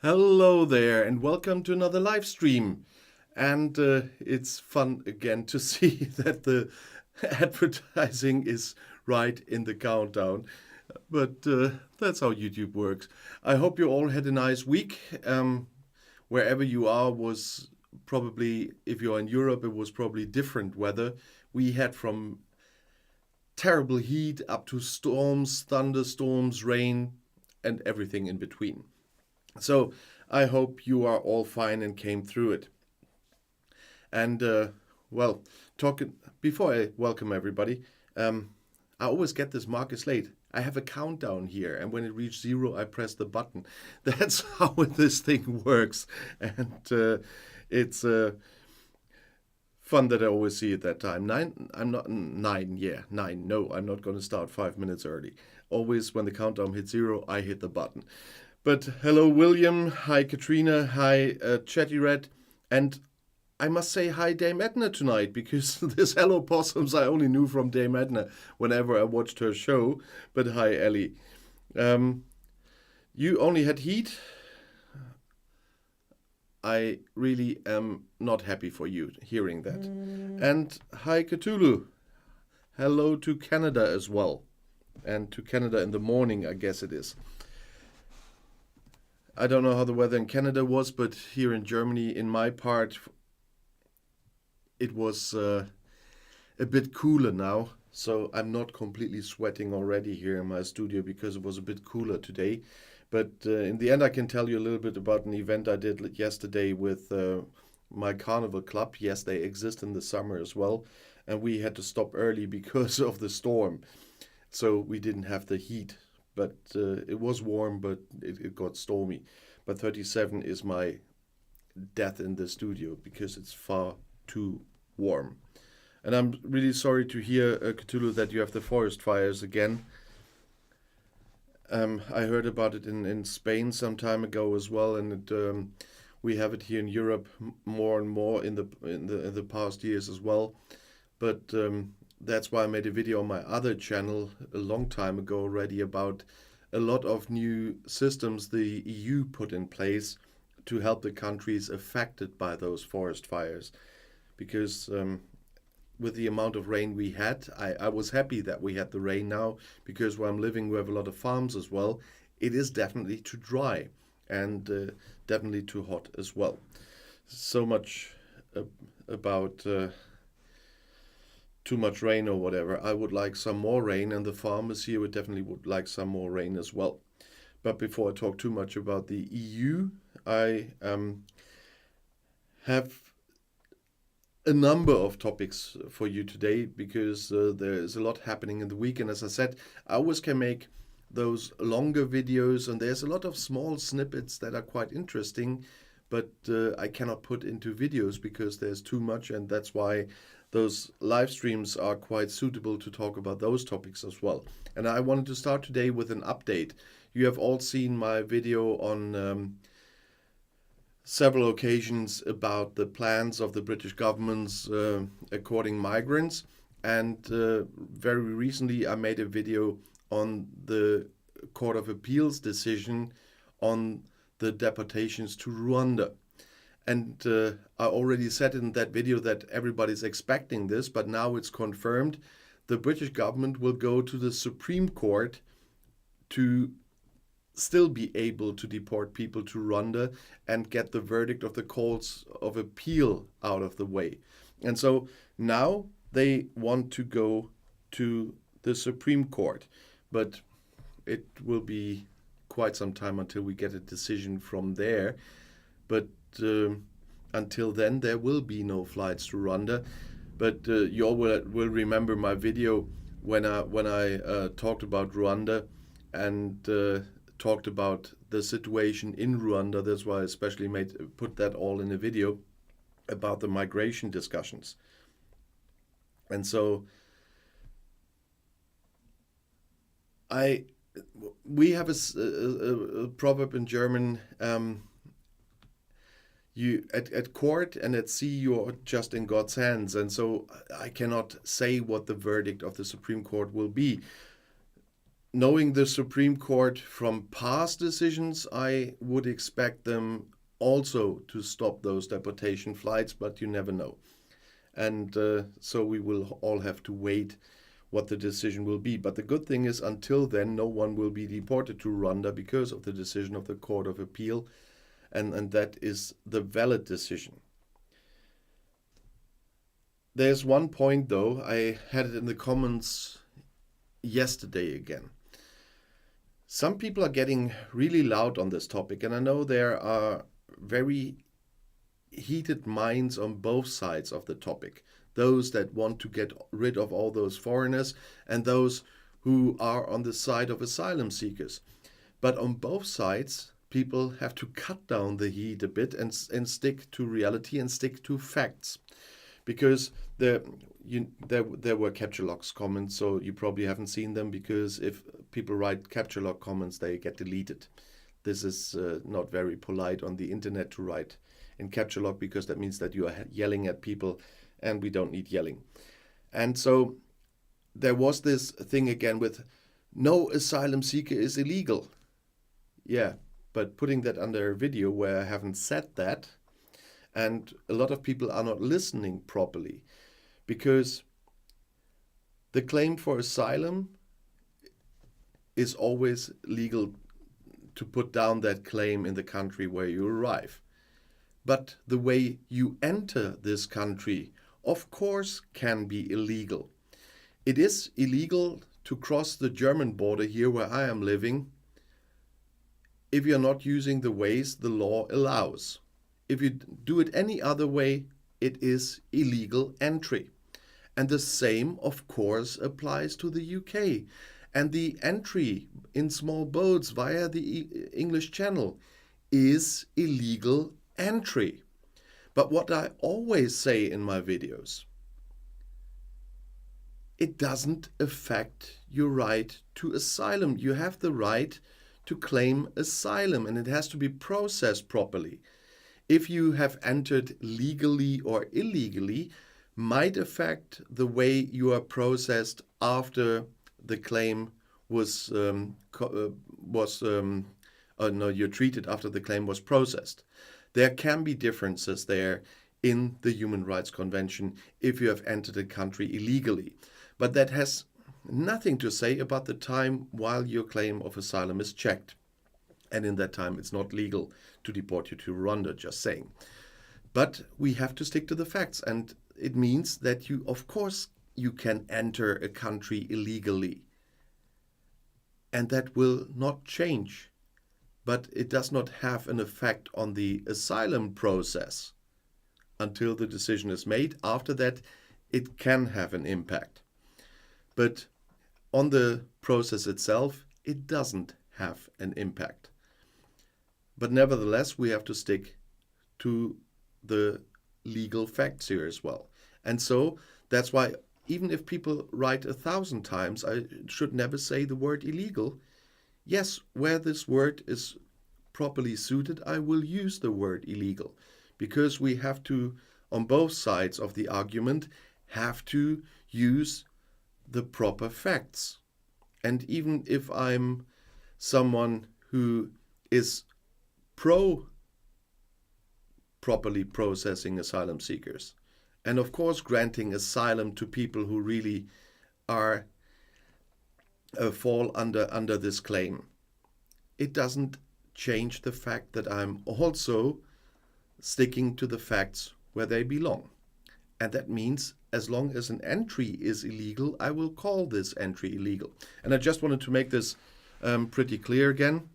Hello there, and welcome to another live stream. And it's fun again to see that the advertising is right in the countdown. But that's how YouTube works. I hope you all had a nice week. Wherever you are was probably, if you're in Europe, it was probably different weather. We had from terrible heat up to storms, thunderstorms, rain, and everything in between. So I hope you are all fine and came through it. And well, talking before I welcome everybody, I always get this Marcus late. I have a countdown here, and when it reaches 0, I press the button. That's how this thing works, and it's fun that I always see it that time. 9, I'm not 9. Yeah, 9. No, I'm not going to start 5 minutes early. Always when the countdown hits 0, I hit the button. But hello, William. Hi, Katrina. Hi, Chatty Red. And I must say hi, Dame Edna, tonight, because this Hello Possums I only knew from Dame Edna whenever I watched her show. But hi, Ellie. You only had heat. I really am not happy for you hearing that. And hi, Cthulhu. Hello to Canada as well. And to Canada in the morning, I guess it is. I don't know how the weather in Canada was, but here in Germany, in my part, it was a bit cooler now. So I'm not completely sweating already here in my studio because it was a bit cooler today. But in the end, I can tell you a little bit about an event I did yesterday with my carnival club. Yes, they exist in the summer as well. And we had to stop early because of the storm. So we didn't have the heat. But it was warm, but it got stormy. But 37 is my death in the studio because it's far too warm. And I'm really sorry to hear, Cthulhu, that you have the forest fires again. I heard about it in Spain some time ago as well, and we have it here in Europe more and more in the past years as well. But that's why I made a video on my other channel a long time ago already about a lot of new systems the EU put in place to help the countries affected by those forest fires. Because with the amount of rain we had, I was happy that we had the rain now, because where I'm living we have a lot of farms as well. It is definitely too dry and definitely too hot as well. So much about too much rain or whatever. I would like some more rain, and the farmers here would definitely would like some more rain as well. But before I talk too much about the EU, I have a number of topics for you today, because there is a lot happening in the week. And as I said, I always can make those longer videos, and there's a lot of small snippets that are quite interesting, but I cannot put into videos because there's too much, and that's why those live streams are quite suitable to talk about those topics as well. And I wanted to start today with an update. You have all seen my video on several occasions about the plans of the British government's courting migrants. And very recently I made a video on the Court of Appeal's decision on the deportations to Rwanda. And I already said in that video that everybody's expecting this, but now it's confirmed. The British government will go to the Supreme Court to still be able to deport people to Rwanda and get the verdict of the courts of appeal out of the way. And so now they want to go to the Supreme Court, but it will be quite some time until we get a decision from there. But until then, there will be no flights to Rwanda. But you all will remember my video when I talked about Rwanda and talked about the situation in Rwanda. That's why I especially put that all in a video about the migration discussions. And so we have a proverb in German. You at court and at sea, you're just in God's hands. And so I cannot say what the verdict of the Supreme Court will be. knowing the Supreme Court from past decisions, I would expect them also to stop those deportation flights, but you never know. And so we will all have to wait what the decision will be. But the good thing is, until then, no one will be deported to Rwanda because of the decision of the Court of Appeal, and that is the valid decision. There's one point, though, I had it in the comments yesterday again. Some people are getting really loud on this topic, and I know there are very heated minds on both sides of the topic. Those that want to get rid of all those foreigners and those who are on the side of asylum seekers. But on both sides, people have to cut down the heat a bit and stick to reality and stick to facts. Because there were capture logs comments, so you probably haven't seen them, because if people write capture log comments, they get deleted. This is not very polite on the internet to write in capture log, because that means that you are yelling at people, and we don't need yelling. And so there was this thing again with no asylum seeker is illegal. Yeah, but putting that under a video where I haven't said that, and a lot of people are not listening properly, because the claim for asylum is always legal to put down that claim in the country where you arrive. But the way you enter this country, of course, can be illegal. It is illegal to cross the German border here where I am living if you're not using the ways the law allows. If you do it any other way, it is illegal entry. And the same, of course, applies to the UK. And the entry in small boats via the English Channel is illegal entry. But what I always say in my videos, it doesn't affect your right to asylum. You have the right to claim asylum, and it has to be processed properly. If you have entered legally or illegally, might affect the way you are processed after the claim was you're treated after the claim was processed. There can be differences there in the Human Rights Convention if you have entered a country illegally. But that has nothing to say about the time while your claim of asylum is checked. And in that time, it's not legal to deport you to Rwanda, just saying. But we have to stick to the facts. And it means that you, of course, you can enter a country illegally. And that will not change. But it does not have an effect on the asylum process until the decision is made. After that, it can have an impact. But on the process itself, it doesn't have an impact. But nevertheless, we have to stick to the legal facts here as well. And so that's why even if people write 1,000 times, I should never say the word illegal. Yes, where this word is properly suited, I will use the word illegal, because we have to, on both sides of the argument, have to use the proper facts. And even if I'm someone who is properly processing asylum seekers, and of course granting asylum to people who really are fall under this claim, it doesn't change the fact that I'm also sticking to the facts where they belong. And that means as long as an entry is illegal, I will call this entry illegal. And I just wanted to make this pretty clear again,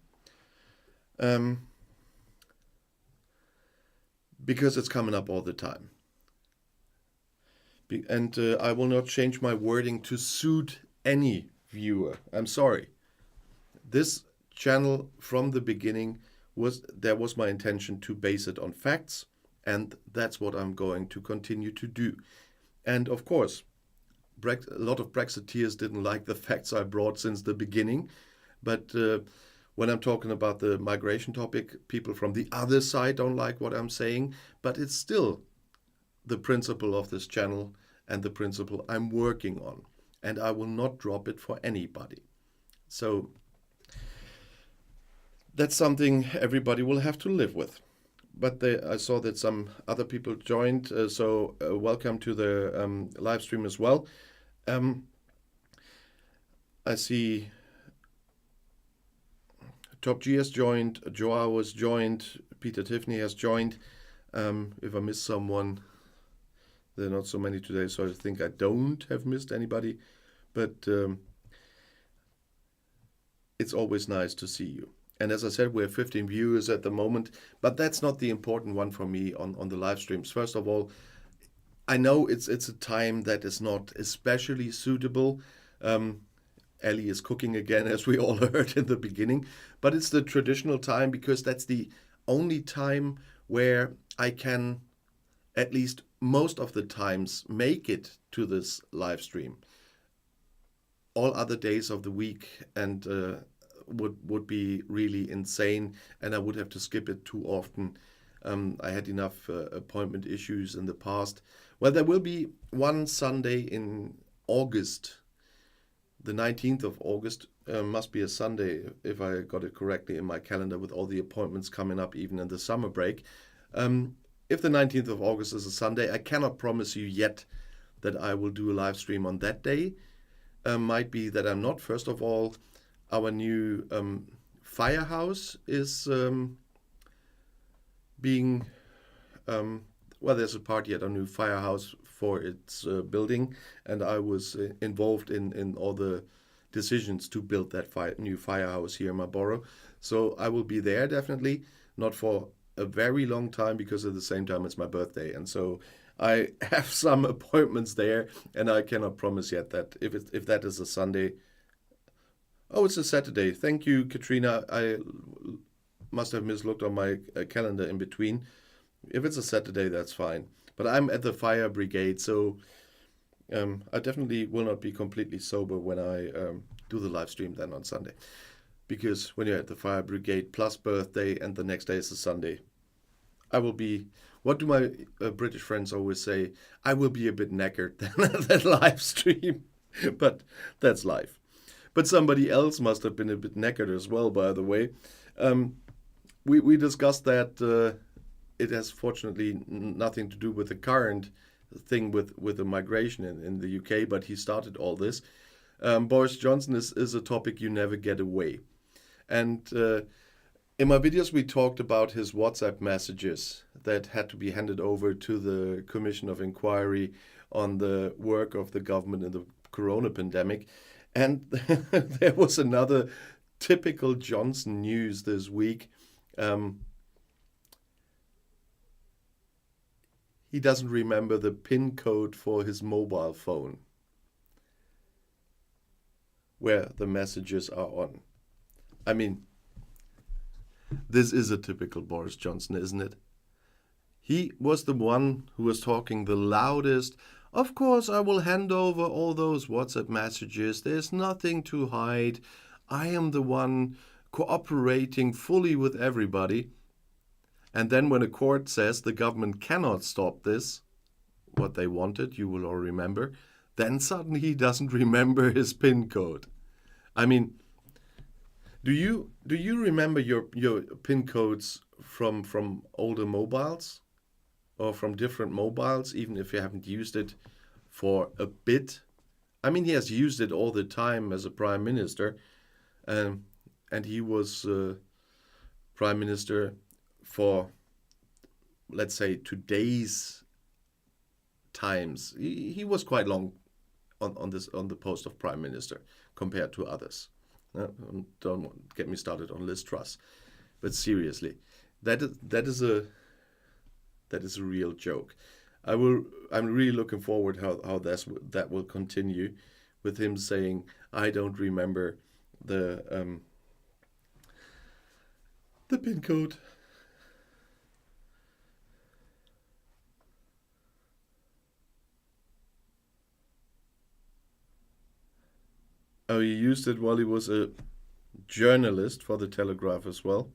because it's coming up all the time. And I will not change my wording to suit any viewer. I'm sorry. This channel from the beginning was my intention to base it on facts, and that's what I'm going to continue to do. And of course, a lot of Brexiteers didn't like the facts I brought since the beginning, but when I'm talking about the migration topic, people from the other side don't like what I'm saying, but it's still the principle of this channel and the principle I'm working on, and I will not drop it for anybody. So that's something everybody will have to live with. But I saw that some other people joined, so welcome to the live stream as well. I see Top G has joined, Joao has joined, Peter Tiffany has joined. If I missed someone, there are not so many today, so I think I don't have missed anybody. But it's always nice to see you. And as I said, we have 15 viewers at the moment, but that's not the important one for me on the live streams. First of all, I know it's a time that is not especially suitable. Ellie is cooking again, as we all heard in the beginning, but it's the traditional time because that's the only time where I can, at least most of the times, make it to this live stream. All other days of the week and would be really insane, and I would have to skip it too often. I had enough appointment issues in the past. Well, there will be one Sunday in August, the 19th of August, must be a Sunday if I got it correctly in my calendar with all the appointments coming up even in the summer break. If the 19th of August is a Sunday, I cannot promise you yet that I will do a live stream on that day. Might be that I'm not. First of all, our new firehouse is being, well, there's a party at our new firehouse for its building, and I was involved in all the decisions to build that new firehouse here in Marlborough. So I will be there definitely, not for a very long time because at the same time it's my birthday, and so I have some appointments there, and I cannot promise yet that if that is a Sunday. Oh, it's a Saturday. Thank you, Katrina. I must have mislooked on my calendar in between. If it's a Saturday, that's fine. But I'm at the fire brigade, so I definitely will not be completely sober when I do the live stream then on Sunday. Because when you're at the fire brigade plus birthday and the next day is a Sunday, I will be, what do my British friends always say? I will be a bit knackered than live stream. But that's life. But somebody else must have been a bit knackered as well, by the way. We discussed that it has fortunately nothing to do with the current thing with the migration in the UK, but he started all this. Boris Johnson is a topic you never get away. And in my videos, we talked about his WhatsApp messages that had to be handed over to the Commission of Inquiry on the work of the government in the corona pandemic. And there was another typical Johnson news this week. He doesn't remember the PIN code for his mobile phone where the messages are on. I mean, this is a typical Boris Johnson, isn't it? He was the one who was talking the loudest. Of course, I will hand over all those WhatsApp messages. There's nothing to hide. I am the one cooperating fully with everybody. And then when a court says the government cannot stop this, what they wanted, you will all remember, then suddenly he doesn't remember his PIN code. I mean, do you remember your PIN codes from older mobiles? Or from different mobiles, even if you haven't used it for a bit? I mean, he has used it all the time as a prime minister, and he was prime minister for, let's say, today's times. He was quite long on the post of prime minister compared to others. Don't get me started on Liz Truss, but seriously, that is a real joke. I'm really looking forward how that will continue, with him saying, I don't remember the PIN code. Oh, he used it while he was a journalist for the Telegraph as well.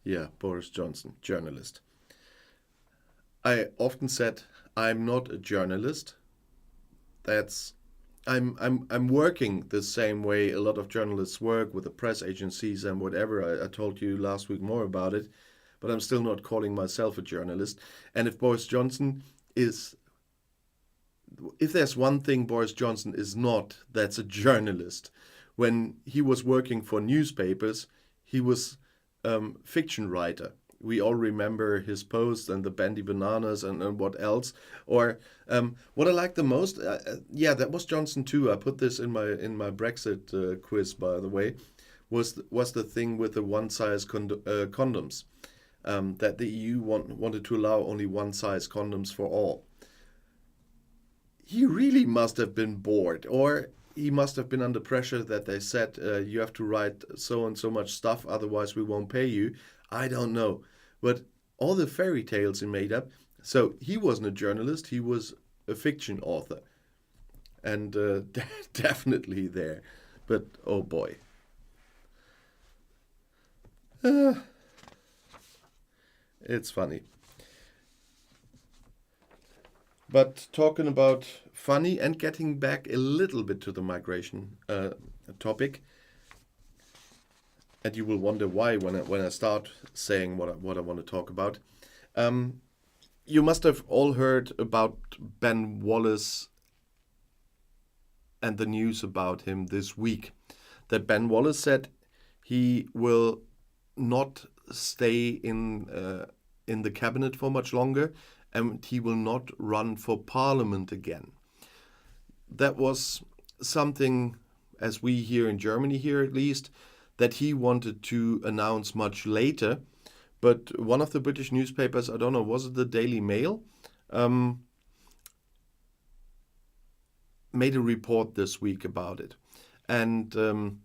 Yeah, Boris Johnson, journalist. I often said, I'm not a journalist. that's I'm working the same way a lot of journalists work with the press agencies and whatever. I told you last week more about it, but I'm still not calling myself a journalist. And if Boris Johnson is, if there's one thing Boris Johnson is not, that's a journalist. When he was working for newspapers, he was fiction writer. We all remember his posts and the Bandy Bananas and what else. Or what I like the most, yeah, that was Johnson too. I put this in my Brexit quiz, by the way, was the thing with the one size condoms, that the EU wanted to allow only one size condoms for all. He really must have been bored, or he must have been under pressure that they said you have to write so and so much stuff, otherwise we won't pay you. I don't know. But all the fairy tales he made up. So he wasn't a journalist, he was a fiction author. And definitely there. But oh boy. It's funny. But talking about funny and getting back a little bit to the migration topic, and you will wonder why when I start saying what I want to talk about. You must have all heard about Ben Wallace and the news about him this week. That Ben Wallace said he will not stay in the cabinet for much longer, and he will not run for parliament again. That was something, as we here in Germany here at least, that he wanted to announce much later. But one of the British newspapers, I don't know, was it the Daily Mail, made a report this week about it. And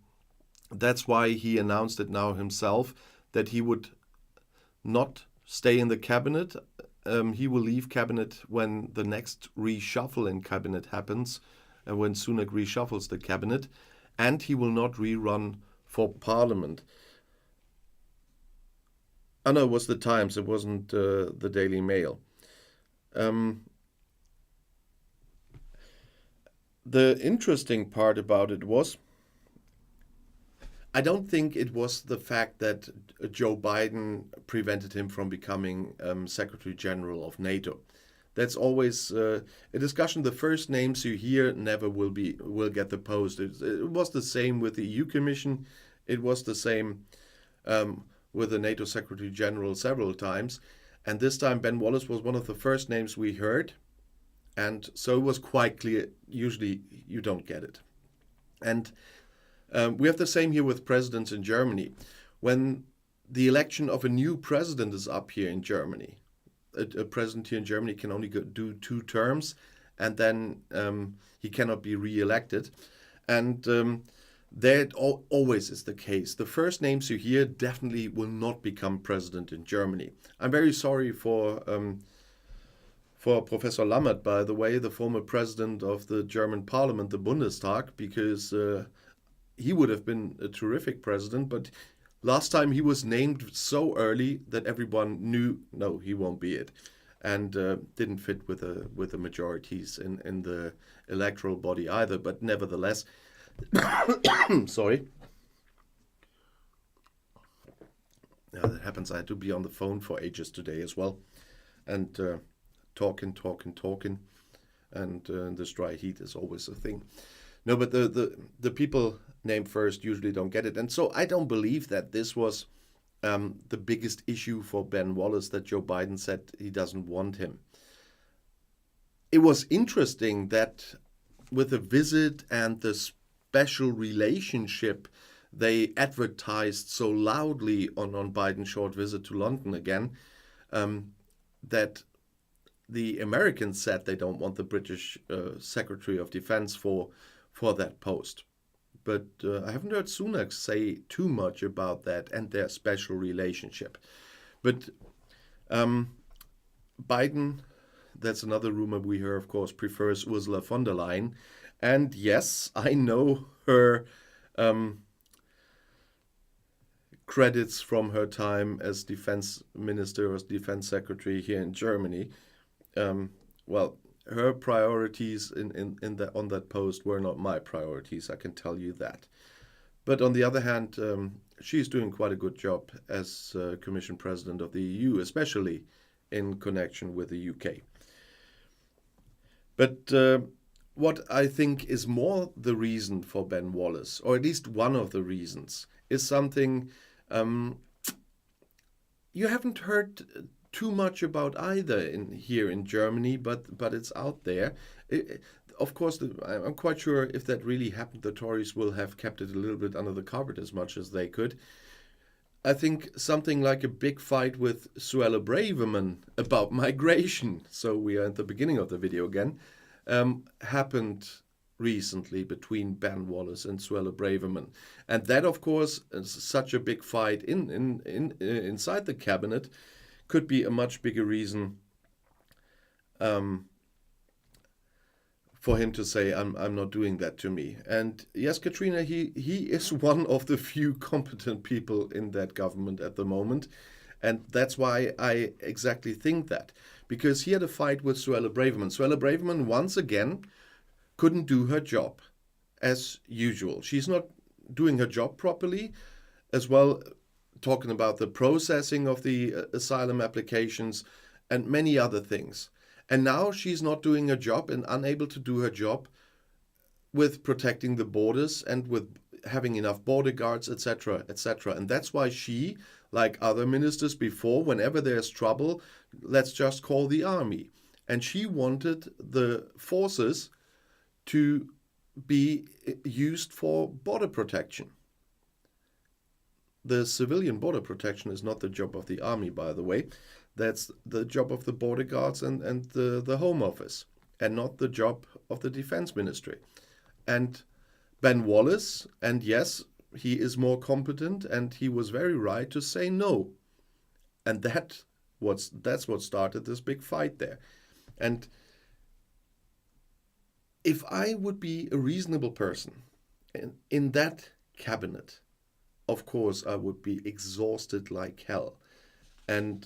that's why he announced it now himself, that he would not stay in the cabinet. He will leave cabinet when the next reshuffle in cabinet happens, and when Sunak reshuffles the cabinet, and he will not rerun for parliament. Oh no, it was the Times, it wasn't the Daily Mail. The interesting part about it was, I don't think it was the fact that Joe Biden prevented him from becoming Secretary General of NATO. That's always a discussion. The first names you hear never will get the post. It was the same with the EU Commission. It was the same with the NATO Secretary General several times. And this time Ben Wallace was one of the first names we heard. And so it was quite clear, usually you don't get it. And we have the same here with presidents in Germany. When the election of a new president is up here in Germany, a president here in Germany can only do 2 terms, and then he cannot be re-elected. And that always is the case. The first names you hear definitely will not become president in Germany. I'm very sorry for Professor Lammert, by the way, the former president of the German parliament, the Bundestag, because he would have been a terrific president, but last time he was named so early that everyone knew, no, he won't be it, and didn't fit with the majorities in the electoral body either. But nevertheless, sorry. Yeah, that happens. I had to be on the phone for ages today as well, and talking, and this dry heat is always a thing. No, but the people named first usually don't get it. And so I don't believe that this was the biggest issue for Ben Wallace, that Joe Biden said he doesn't want him. It was interesting that with the visit and the special relationship they advertised so loudly on Biden's short visit to London again, that the Americans said they don't want the British Secretary of Defense for that post. But I haven't heard Sunak say too much about that and their special relationship. But Biden, that's another rumor we hear, of course, prefers Ursula von der Leyen. And yes, I know her credits from her time as defense minister or defense secretary here in Germany. Well, her priorities on that post were not my priorities, I can tell you that. But on the other hand, she's doing quite a good job as Commission President of the EU, especially in connection with the UK. But what I think is more the reason for Ben Wallace, or at least one of the reasons, is something you haven't heard too much about either here in Germany, but it's out there. Of course, I'm quite sure if that really happened, the Tories will have kept it a little bit under the carpet as much as they could. I think something like a big fight with Suella Braverman about migration, so we are at the beginning of the video again, happened recently between Ben Wallace and Suella Braverman. And that, of course, is such a big fight inside the cabinet, could be a much bigger reason for him to say, I'm not doing that to me. And yes, Katrina, he is one of the few competent people in that government at the moment. And that's why I exactly think that. Because he had a fight with Suella Braverman. Suella Braverman, once again, couldn't do her job as usual. She's not doing her job properly. As well, talking about the processing of the asylum applications and many other things. And now she's not doing her job and unable to do her job with protecting the borders and with having enough border guards, etc., etc. And that's why she, like other ministers before, whenever there's trouble, let's just call the army. And she wanted the forces to be used for border protection. The civilian border protection is not the job of the army, by the way. That's the job of the border guards and the Home Office, and not the job of the Defense Ministry. And Ben Wallace, and yes, he is more competent, and he was very right to say no. And that's what started this big fight there. And if I would be a reasonable person in that cabinet, of course, I would be exhausted like hell. And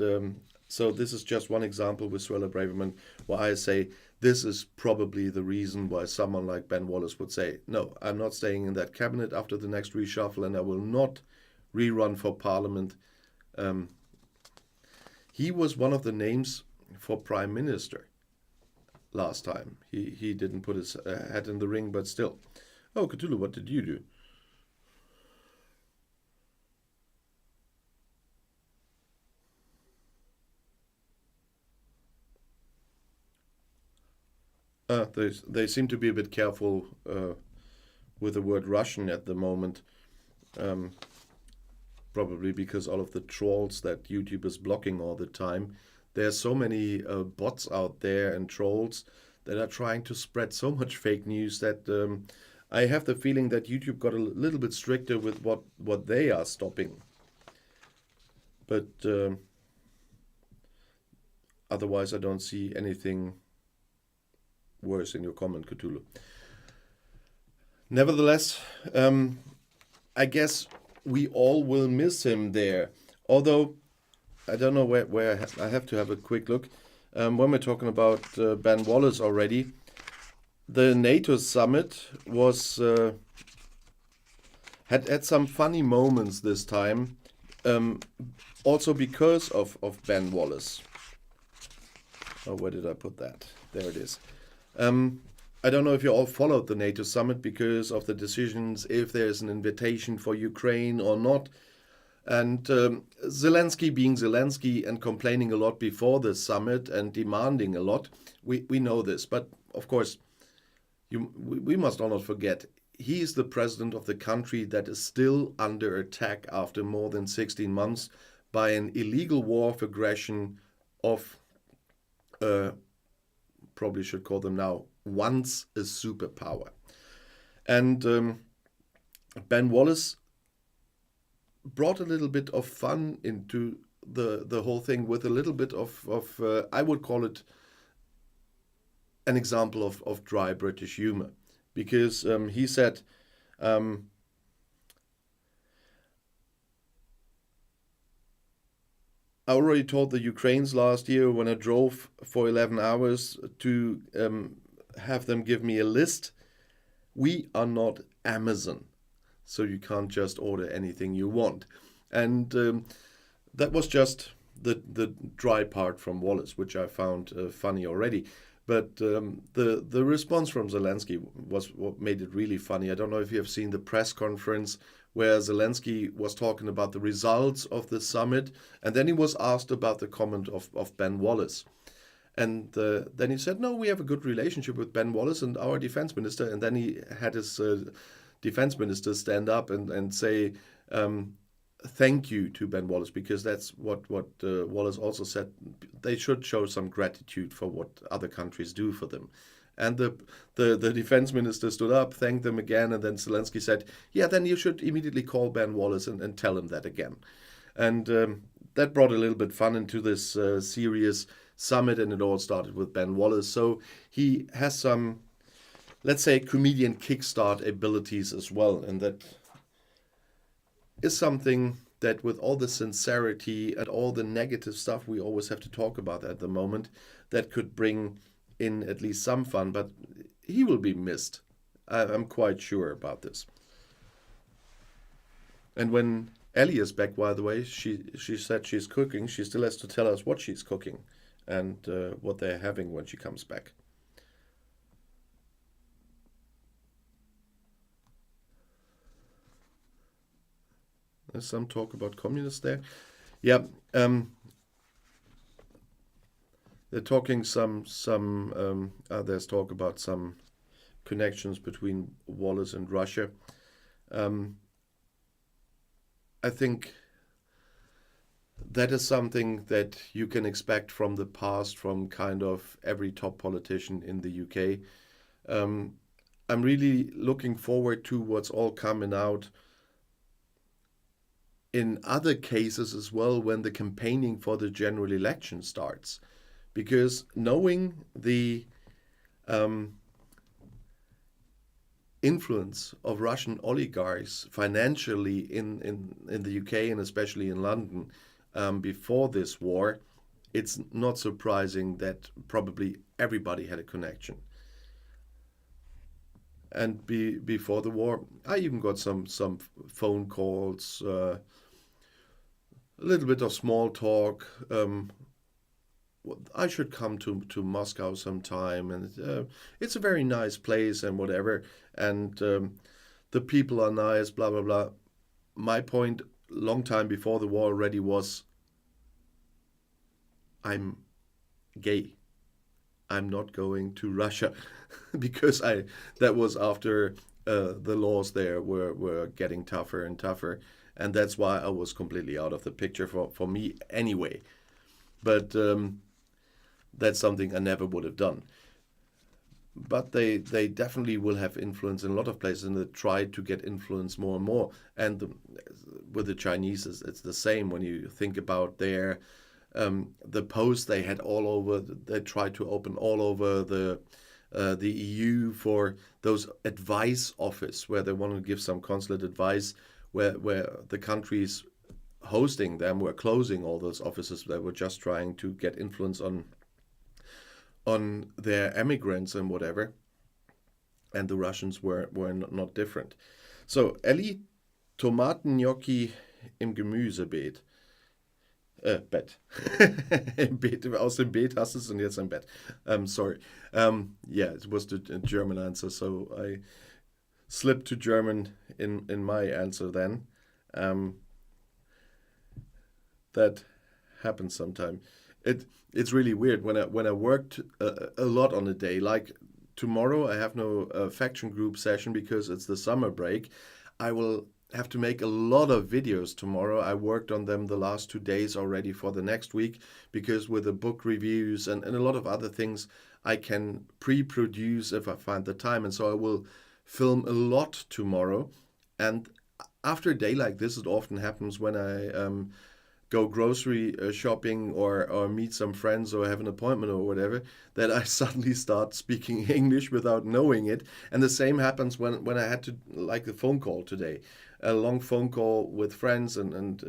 so this is just one example with Suella Braverman, where I say this is probably the reason why someone like Ben Wallace would say, no, I'm not staying in that cabinet after the next reshuffle, and I will not rerun for parliament. He was one of the names for prime minister last time. He didn't put his hat in the ring, but still. Oh, Cthulhu, what did you do? They seem to be a bit careful with the word Russian at the moment. Probably because all of the trolls that YouTube is blocking all the time. There's so many bots out there and trolls that are trying to spread so much fake news that I have the feeling that YouTube got a little bit stricter with what they are stopping. But otherwise, I don't see anything worse in your comment, Cthulhu. Nevertheless, I guess we all will miss him there. Although, I don't know where I have to have a quick look. When we're talking about Ben Wallace already, the NATO summit was had some funny moments this time, also because of Ben Wallace. Oh, where did I put that? There it is. I don't know if you all followed the NATO summit because of the decisions, if there's an invitation for Ukraine or not. And Zelensky being Zelensky and complaining a lot before the summit and demanding a lot, we know this. But of course, we must all not forget, he is the president of the country that is still under attack after more than 16 months by an illegal war of aggression of, probably should call them now, once a superpower. And Ben Wallace brought a little bit of fun into the whole thing with a little bit of I would call it an example of dry British humor. Because he said, I'm I already told the Ukrainians last year when I drove for 11 hours to have them give me a list. We are not Amazon, so you can't just order anything you want. And that was just the dry part from Wallace, which I found funny already. But the response from Zelensky was what made it really funny. I don't know if you have seen the press conference where Zelensky was talking about the results of the summit, and then he was asked about the comment of Ben Wallace. And then he said, no, we have a good relationship with Ben Wallace and our defense minister. And then he had his defense minister stand up and say, thank you to Ben Wallace, because that's what Wallace also said. They should show some gratitude for what other countries do for them. And the defense minister stood up, thanked them again, and then Zelensky said, yeah, then you should immediately call Ben Wallace and tell him that again. And that brought a little bit fun into this serious summit, and it all started with Ben Wallace. So he has some, let's say, comedian kickstart abilities as well, and that is something that, with all the sincerity and all the negative stuff we always have to talk about at the moment, that could bring in at least some fun, but he will be missed. I'm quite sure about this. And when Ellie is back, by the way, she said she's cooking. She still has to tell us what she's cooking and what they're having when she comes back. There's some talk about communists there. Yeah, they're talking there's talk about some connections between Wallace and Russia. I think that is something that you can expect from the past, from kind of every top politician in the UK. I'm really looking forward to what's all coming out in other cases as well when the campaigning for the general election starts. Because knowing the influence of Russian oligarchs financially in the UK and especially in London before this war, it's not surprising that probably everybody had a connection. And before the war, I even got some phone calls, a little bit of small talk. I should come to Moscow sometime, and it's a very nice place and whatever, and the people are nice, blah blah blah. My point, long time before the war already, was I'm gay. I'm not going to Russia because that was after the laws there were getting tougher and tougher, and that's why I was completely out of the picture for me anyway. But that's something I never would have done. But they definitely will have influence in a lot of places, and they try to get influence more and more. And with the Chinese, it's the same. When you think about their the posts they had all over, they tried to open all over the EU for those advice office where they want to give some consulate advice, where the countries hosting them were closing all those offices. They were just trying to get influence on their immigrants and whatever, and the Russians were not different. So Ellie, Tomatengnocchi im Gemüsebeet. Bett. Im Beet, aus dem Beet hast du es und jetzt im Bett. Sorry. Yeah, it was the German answer, so I slipped to German in my answer then. That happens sometime. It's really weird when I worked a lot on a day. Like tomorrow, I have no faction group session because it's the summer break. I will have to make a lot of videos tomorrow. I worked on them the last 2 days already for the next week, because with the book reviews and a lot of other things, I can pre-produce if I find the time. And so I will film a lot tomorrow. And after a day like this, it often happens when I go grocery shopping or meet some friends or have an appointment or whatever, that I suddenly start speaking English without knowing it. And the same happens when I had to, like the phone call today, a long phone call with friends and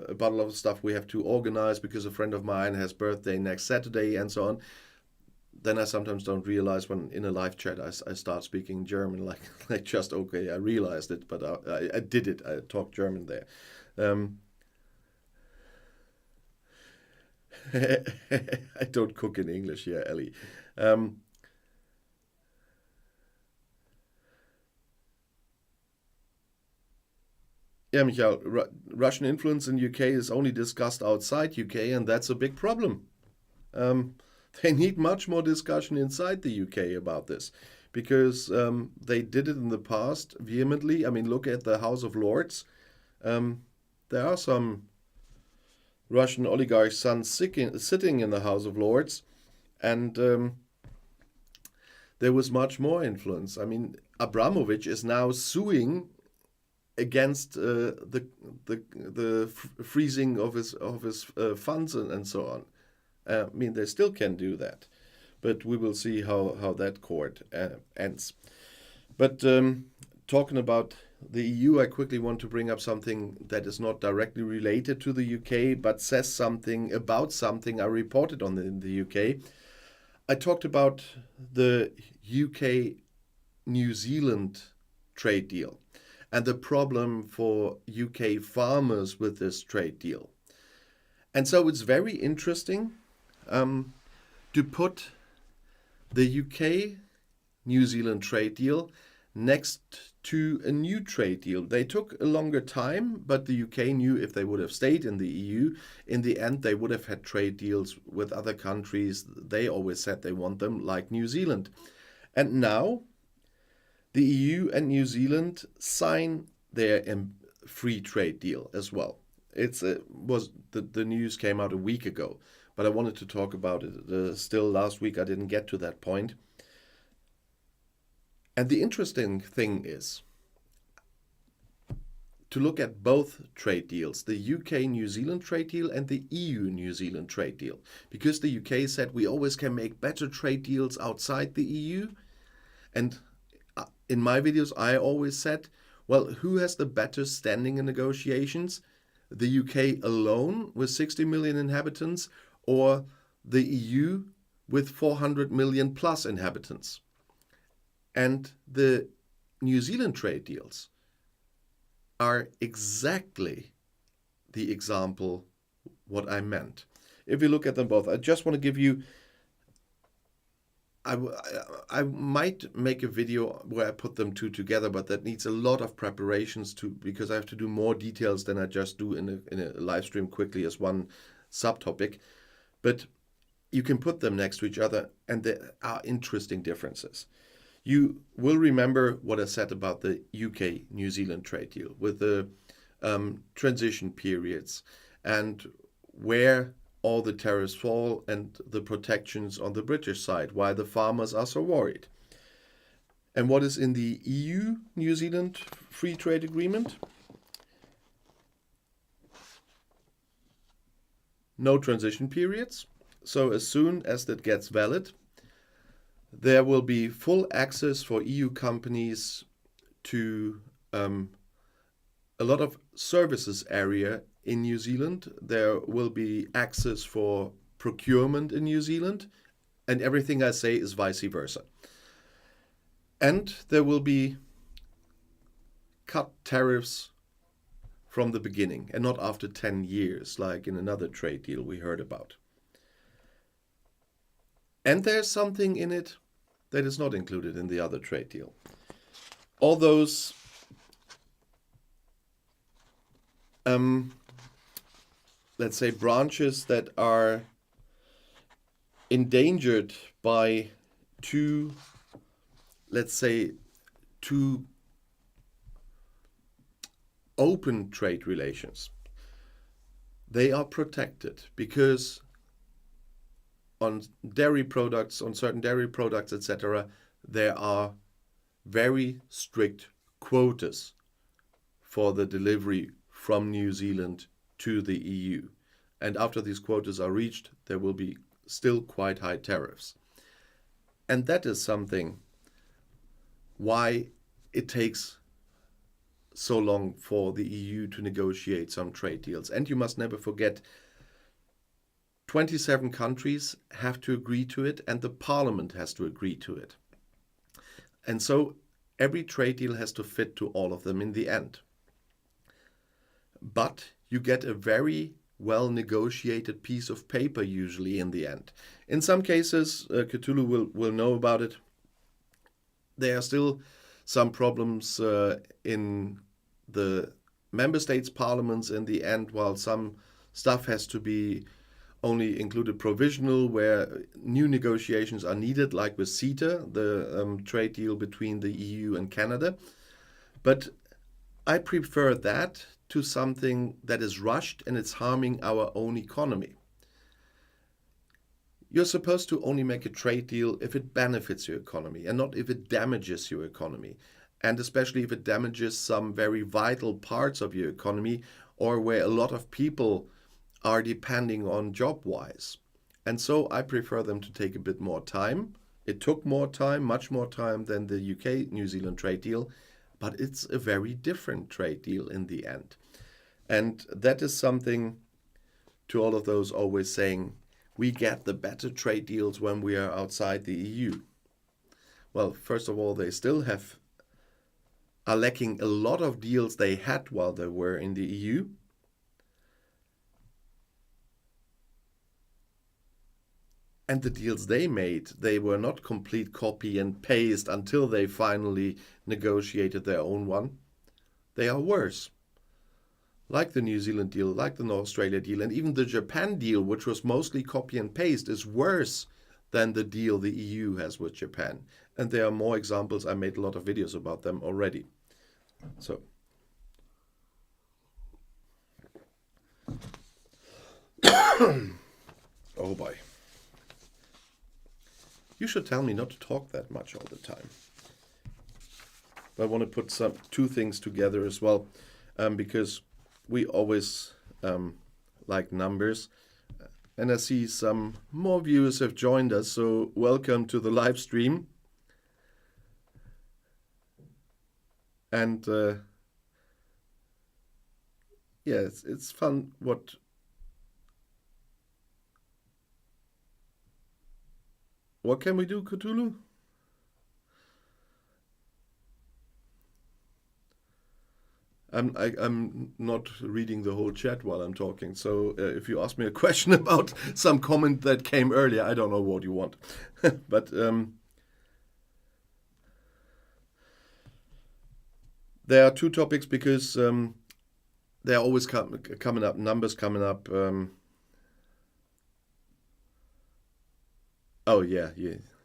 about a lot of stuff we have to organize because a friend of mine has birthday next Saturday and so on. Then I sometimes don't realize when in a live chat I start speaking German, like just okay, I realized it, but I did it. I talked German there. I don't cook in English here, Ellie. Yeah, Michael, Russian influence in UK is only discussed outside UK, and that's a big problem. Um, they need much more discussion inside the UK about this because they did it in the past vehemently. I mean, look at the House of Lords. Um, there are some Russian oligarch sons sitting in the House of Lords, and there was much more influence. I mean, Abramovich is now suing against the freezing of his funds and so on. I mean, they still can do that, but we will see how that court ends. But talking about the EU, I quickly want to bring up something that is not directly related to the UK, but says something about something I reported on in the UK. I talked about the UK New Zealand trade deal and the problem for UK farmers with this trade deal. And so it's very interesting to put the UK New Zealand trade deal next to a new trade deal. They took a longer time, but the UK knew if they would have stayed in the EU, in the end they would have had trade deals with other countries. They always said they want them, like New Zealand. And now the EU and New Zealand sign their free trade deal as well. The news came out a week ago, but I wanted to talk about it. Still last week I didn't get to that point. And the interesting thing is to look at both trade deals, the UK-New Zealand trade deal and the EU-New Zealand trade deal. Because the UK said we always can make better trade deals outside the EU. And in my videos, I always said, well, who has the better standing in negotiations? The UK alone with 60 million inhabitants or the EU with 400 million plus inhabitants? And the New Zealand trade deals are exactly the example what I meant. If you look at them both, I just want to give you, I might make a video where I put them two together, but that needs a lot of preparations because I have to do more details than I just do in a live stream quickly as one subtopic. But you can put them next to each other and there are interesting differences. You will remember what I said about the UK-New Zealand trade deal with the transition periods and where all the tariffs fall and the protections on the British side, why the farmers are so worried. And what is in the EU-New Zealand free trade agreement? No transition periods. So as soon as that gets valid, there will be full access for EU companies to a lot of services area in New Zealand. There will be access for procurement in New Zealand, and everything I say is vice versa. And there will be cut tariffs from the beginning and not after 10 years like in another trade deal we heard about. And there's something in it that is not included in the other trade deal. All those let's say branches that are endangered by two open trade relations, they are protected because on dairy products, on certain dairy products, etc., there are very strict quotas for the delivery from New Zealand to the EU. And after these quotas are reached, there will be still quite high tariffs. And that is something why it takes so long for the EU to negotiate some trade deals. And you must never forget, 27 countries have to agree to it, and the parliament has to agree to it. And so every trade deal has to fit to all of them in the end. But you get a very well negotiated piece of paper usually in the end. In some cases, Cthulhu will know about it. There are still some problems in the member states' parliaments in the end, while some stuff has to be only included provisional, where new negotiations are needed, like with CETA, the trade deal between the EU and Canada. But I prefer that to something that is rushed and it's harming our own economy. You're supposed to only make a trade deal if it benefits your economy and not if it damages your economy. And especially if it damages some very vital parts of your economy or where a lot of people are depending on job-wise. And so I prefer them to take a bit more time. It took more time, much more time than the UK-New Zealand trade deal, but it's a very different trade deal in the end. And that is something to all of those always saying, we get the better trade deals when we are outside the EU. Well, first of all, they still are lacking a lot of deals they had while they were in the EU. And the deals they made, they were not complete copy and paste until they finally negotiated their own one. They are worse. Like the New Zealand deal, like the Australia deal, and even the Japan deal, which was mostly copy and paste, is worse than the deal the EU has with Japan. And there are more examples. I made a lot of videos about them already. So. Oh boy. You should tell me not to talk that much all the time. But I want to put two things together as well, because we always like numbers. And I see some more viewers have joined us, so welcome to the live stream. And yeah, it's fun What can we do, Cthulhu? I'm not reading the whole chat while I'm talking. So if you ask me a question about some comment that came earlier, I don't know what you want. But there are two topics because there are always coming up, numbers coming up. Oh yeah,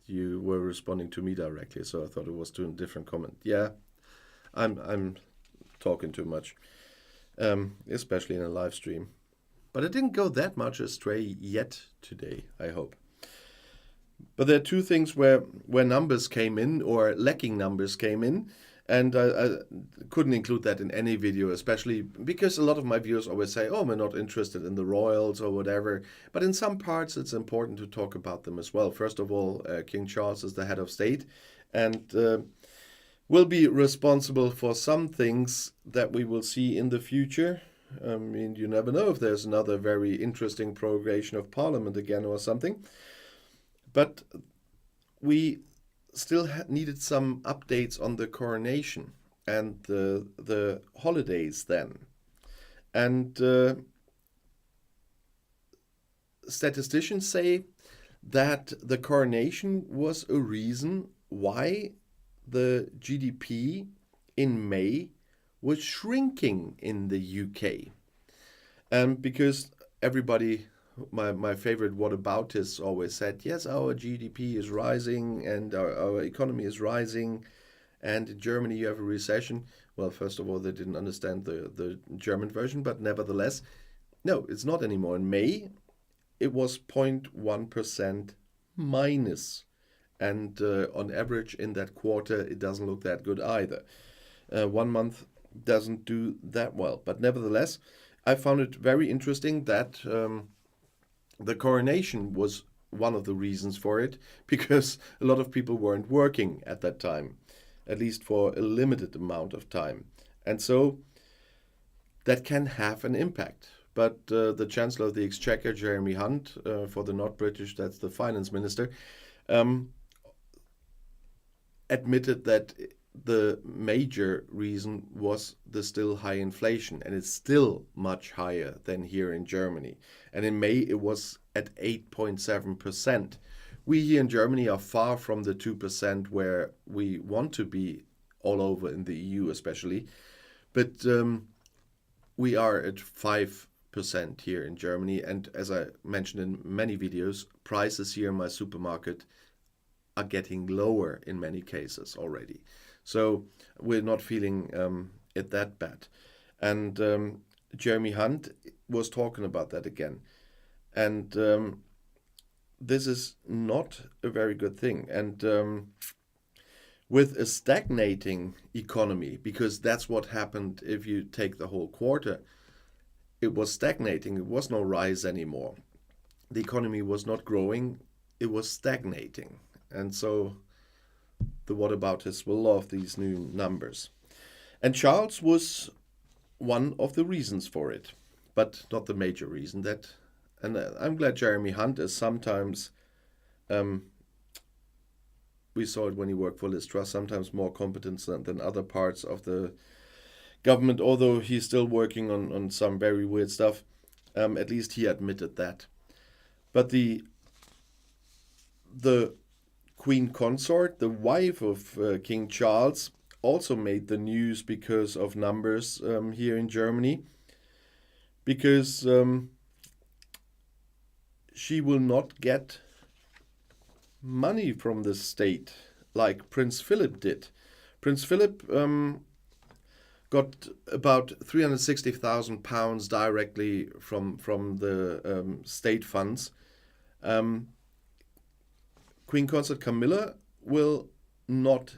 you were responding to me directly, so I thought it was to a different comment. Yeah, I'm talking too much, especially in a live stream. But I didn't go that much astray yet today, I hope. But there are two things where numbers came in, or lacking numbers came in, and I couldn't include that in any video, especially because a lot of my viewers always say, oh, we're not interested in the royals or whatever. But in some parts, it's important to talk about them as well. First of all, King Charles is the head of state and will be responsible for some things that we will see in the future. I mean, you never know if there's another very interesting prorogation of Parliament again or something. But we still needed some updates on the coronation and the holidays then. And statisticians say that the coronation was a reason why the GDP in May was shrinking in the UK. And because everybody, my favorite whataboutists always said, yes, our GDP is rising and our economy is rising, and in Germany you have a recession. Well, first of all, they didn't understand the German version, but nevertheless, no, it's not anymore. In May, it was 0.1% minus. And on average in that quarter, it doesn't look that good either. 1 month doesn't do that well. But nevertheless, I found it very interesting that the coronation was one of the reasons for it, because a lot of people weren't working at that time, at least for a limited amount of time. And so that can have an impact. But the Chancellor of the Exchequer, Jeremy Hunt, for the not British, that's the finance minister, um, admitted that the major reason was the still high inflation, and it's still much higher than here in Germany. And in May, it was at 8.7%. We here in Germany are far from the 2% where we want to be all over in the EU especially. But we are at 5% here in Germany. And as I mentioned in many videos, prices here in my supermarket are getting lower in many cases already. So we're not feeling it that bad. And Jeremy Hunt was talking about that again. And this is not a very good thing. And with a stagnating economy, because that's what happened if you take the whole quarter, it was stagnating. It was no rise anymore. The economy was not growing. It was stagnating. And so the whataboutists will love these new numbers. And Charles was one of the reasons for it, but not the major reason. And I'm glad Jeremy Hunt is sometimes, we saw it when he worked for Liz Truss, sometimes more competent than other parts of the government, although he's still working on some very weird stuff. At least he admitted that. But the Queen Consort, the wife of King Charles, also made the news because of numbers here in Germany. Because she will not get money from the state like Prince Philip did. Prince Philip got about £360,000 directly from the state funds. Queen Consort Camilla will not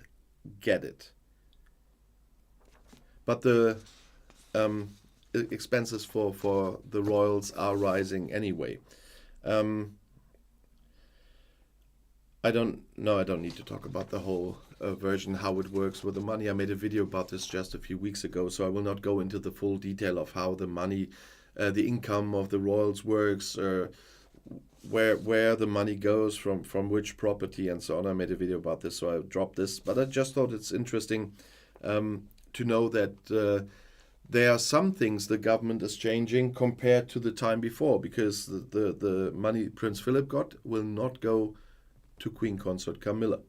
get it. But the expenses for the royals are rising anyway. I don't need to talk about the whole version, how it works with the money. I made a video about this just a few weeks ago, so I will not go into the full detail of how the money, the income of the royals works, where the money goes from which property and so on. I made a video about this, so I dropped this. But I just thought it's interesting to know that there are some things the government is changing compared to the time before, because the money Prince Philip got will not go to Queen Consort Camilla.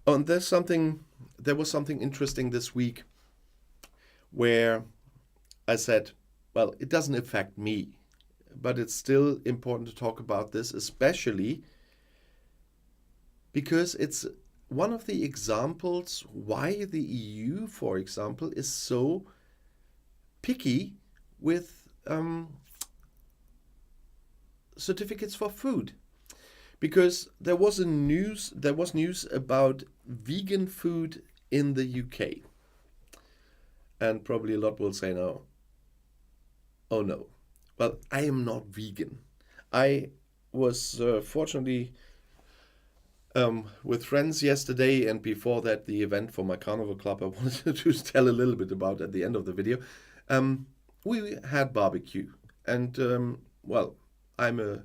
Oh, and there was something interesting this week where I said, well, it doesn't affect me, but it's still important to talk about this, especially because it's one of the examples why the EU, for example, is so picky with certificates for food. Because there was news about vegan food in the UK. And probably a lot will say no. Oh no. Well, I am not vegan. I was fortunately with friends yesterday, and before that the event for my carnival club I wanted to tell a little bit about at the end of the video. We had barbecue, and well, I'm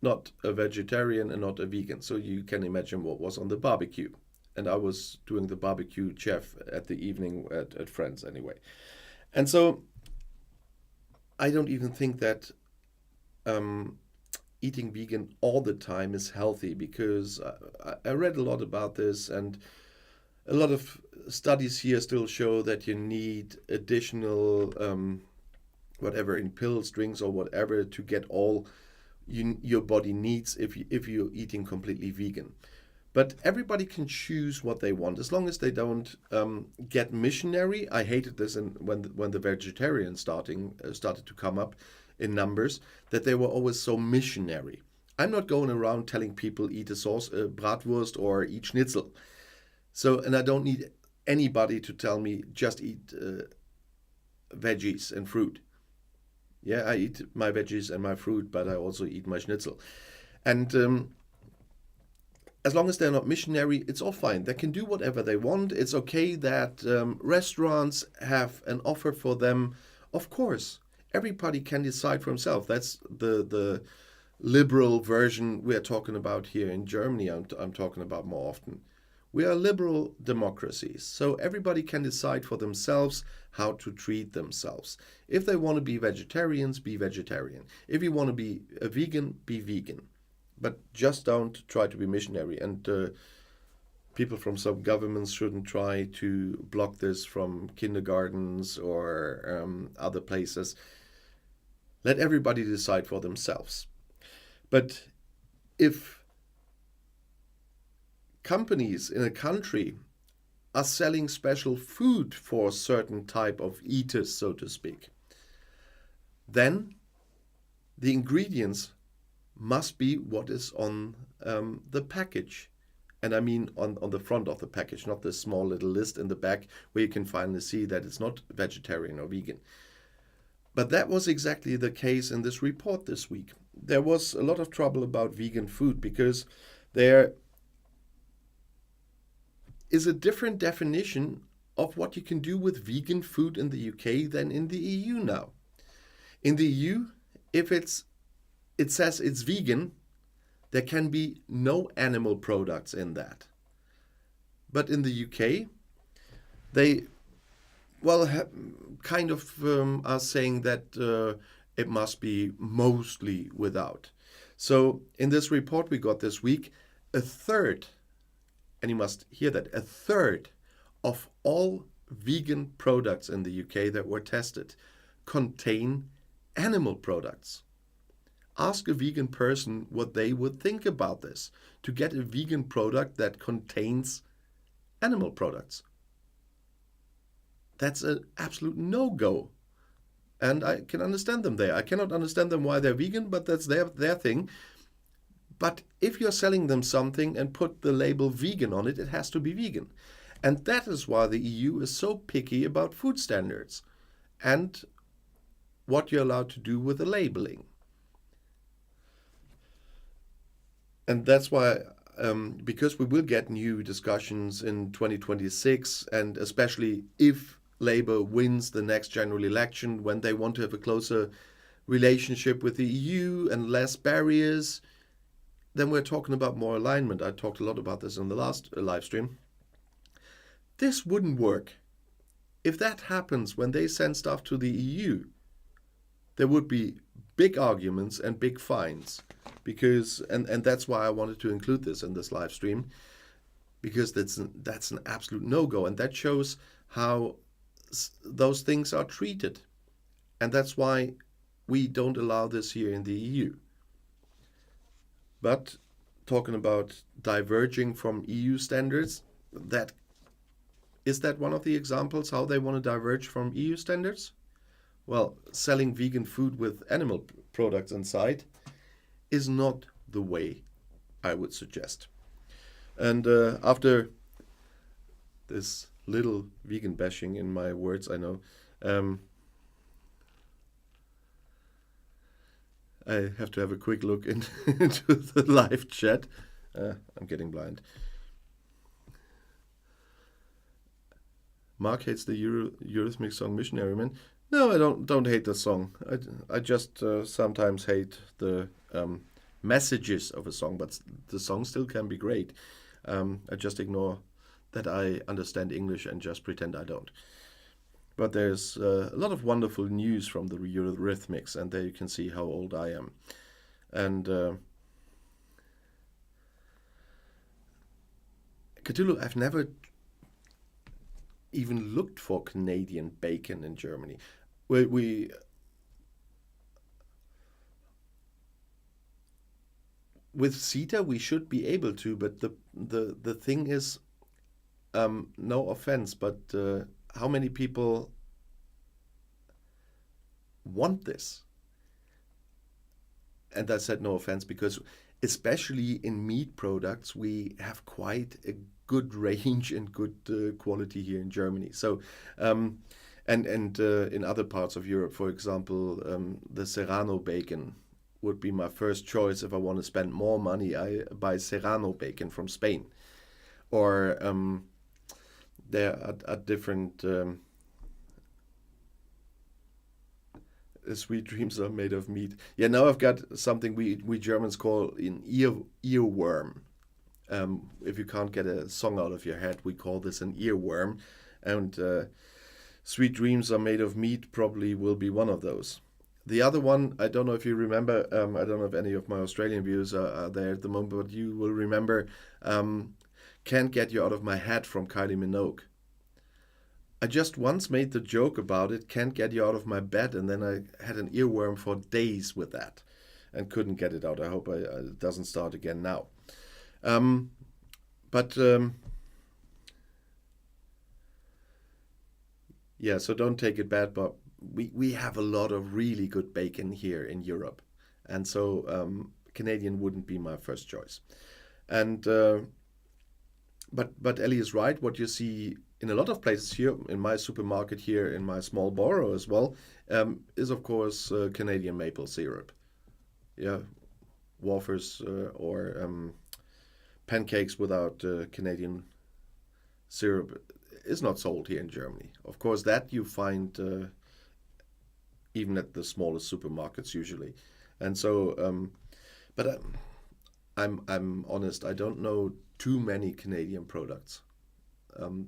not a vegetarian and not a vegan, so you can imagine what was on the barbecue. And I was doing the barbecue chef at the evening at friends anyway. And so I don't even think that eating vegan all the time is healthy, because I read a lot about this, and a lot of studies here still show that you need additional whatever in pills, drinks, or whatever to get all your body needs if you're eating completely vegan. But everybody can choose what they want, as long as they don't get missionary. I hated this when the vegetarians started to come up in numbers, that they were always so missionary. I'm not going around telling people eat a sauce, bratwurst, or eat schnitzel. So, and I don't need anybody to tell me just eat veggies and fruit. Yeah, I eat my veggies and my fruit, but I also eat my schnitzel. And as long as they're not missionary, it's all fine. They can do whatever they want. It's okay that restaurants have an offer for them. Of course, everybody can decide for himself. That's the liberal version we are talking about here in Germany. I'm talking about more often. We are liberal democracies, so everybody can decide for themselves how to treat themselves. If they want to be vegetarians, be vegetarian. If you want to be a vegan, be vegan. But just don't try to be missionary. And people from some governments shouldn't try to block this from kindergartens or other places. Let everybody decide for themselves. But if companies in a country are selling special food for a certain type of eaters, so to speak, then the ingredients must be what is on the package. And I mean on the front of the package, not the small little list in the back where you can finally see that it's not vegetarian or vegan. But that was exactly the case in this report this week. There was a lot of trouble about vegan food because there is a different definition of what you can do with vegan food in the UK than in the EU now. In the EU, if it says it's vegan, there can be no animal products in that. But in the UK, they kind of are saying that it must be mostly without. So in this report we got this week, a third, and you must hear that, a third of all vegan products in the UK that were tested contain animal products. Ask a vegan person what they would think about this, to get a vegan product that contains animal products. That's an absolute no-go. And I can understand them there. I cannot understand them why they're vegan, but that's their thing. But if you're selling them something and put the label vegan on it, it has to be vegan. And that is why the EU is so picky about food standards and what you're allowed to do with the labeling. And that's why, because we will get new discussions in 2026, and especially if Labour wins the next general election, when they want to have a closer relationship with the EU and less barriers, then we're talking about more alignment. I talked a lot about this in the last live stream. This wouldn't work. If that happens when they send stuff to the EU, there would be big arguments and big fines. Because and that's why I wanted to include this in this live stream, because that's an absolute no-go, and that shows how those things are treated. And that's why we don't allow this here in the EU. But talking about diverging from EU standards, is that one of the examples how they want to diverge from EU standards? Well, selling vegan food with animal products inside is not the way I would suggest. And after this little vegan bashing in my words, I know, I have to have a quick look into the live chat. I'm getting blind. Mark hates the Eurythmics song Missionary Man. No, I don't hate the song. I just sometimes hate the messages of a song, but the song still can be great. I just ignore that I understand English and just pretend I don't. But there's a lot of wonderful news from the Eurythmics, and there you can see how old I am. And Cthulhu, I've never even looked for Canadian bacon in Germany. We with CETA we should be able to, but the thing is, no offense, but how many people want this? and I said no offense because especially in meat products, we have quite a good range and good quality here in Germany. So, and in other parts of Europe, for example, the Serrano bacon would be my first choice if I want to spend more money. I buy Serrano bacon from Spain, or there are different. Sweet dreams are made of meat. Yeah, now I've got something we Germans call an earworm. If you can't get a song out of your head, we call this an earworm. And sweet dreams are made of meat probably will be one of those. The other one, I don't know if you remember, I don't know if any of my Australian viewers are there at the moment, but you will remember Can't Get You Out of My Head from Kylie Minogue. I just once made the joke about it, can't get you out of my bed, and then I had an earworm for days with that and couldn't get it out. I hope it doesn't start again now. But yeah, so don't take it bad, but we have a lot of really good bacon here in Europe. And so Canadian wouldn't be my first choice. And but Ellie is right. What you see in a lot of places here, in my supermarket here, in my small borough as well, is of course Canadian maple syrup. Yeah, wafers or pancakes without Canadian syrup is not sold here in Germany. Of course, that you find even at the smallest supermarkets usually. And so, but I'm honest, I don't know too many Canadian products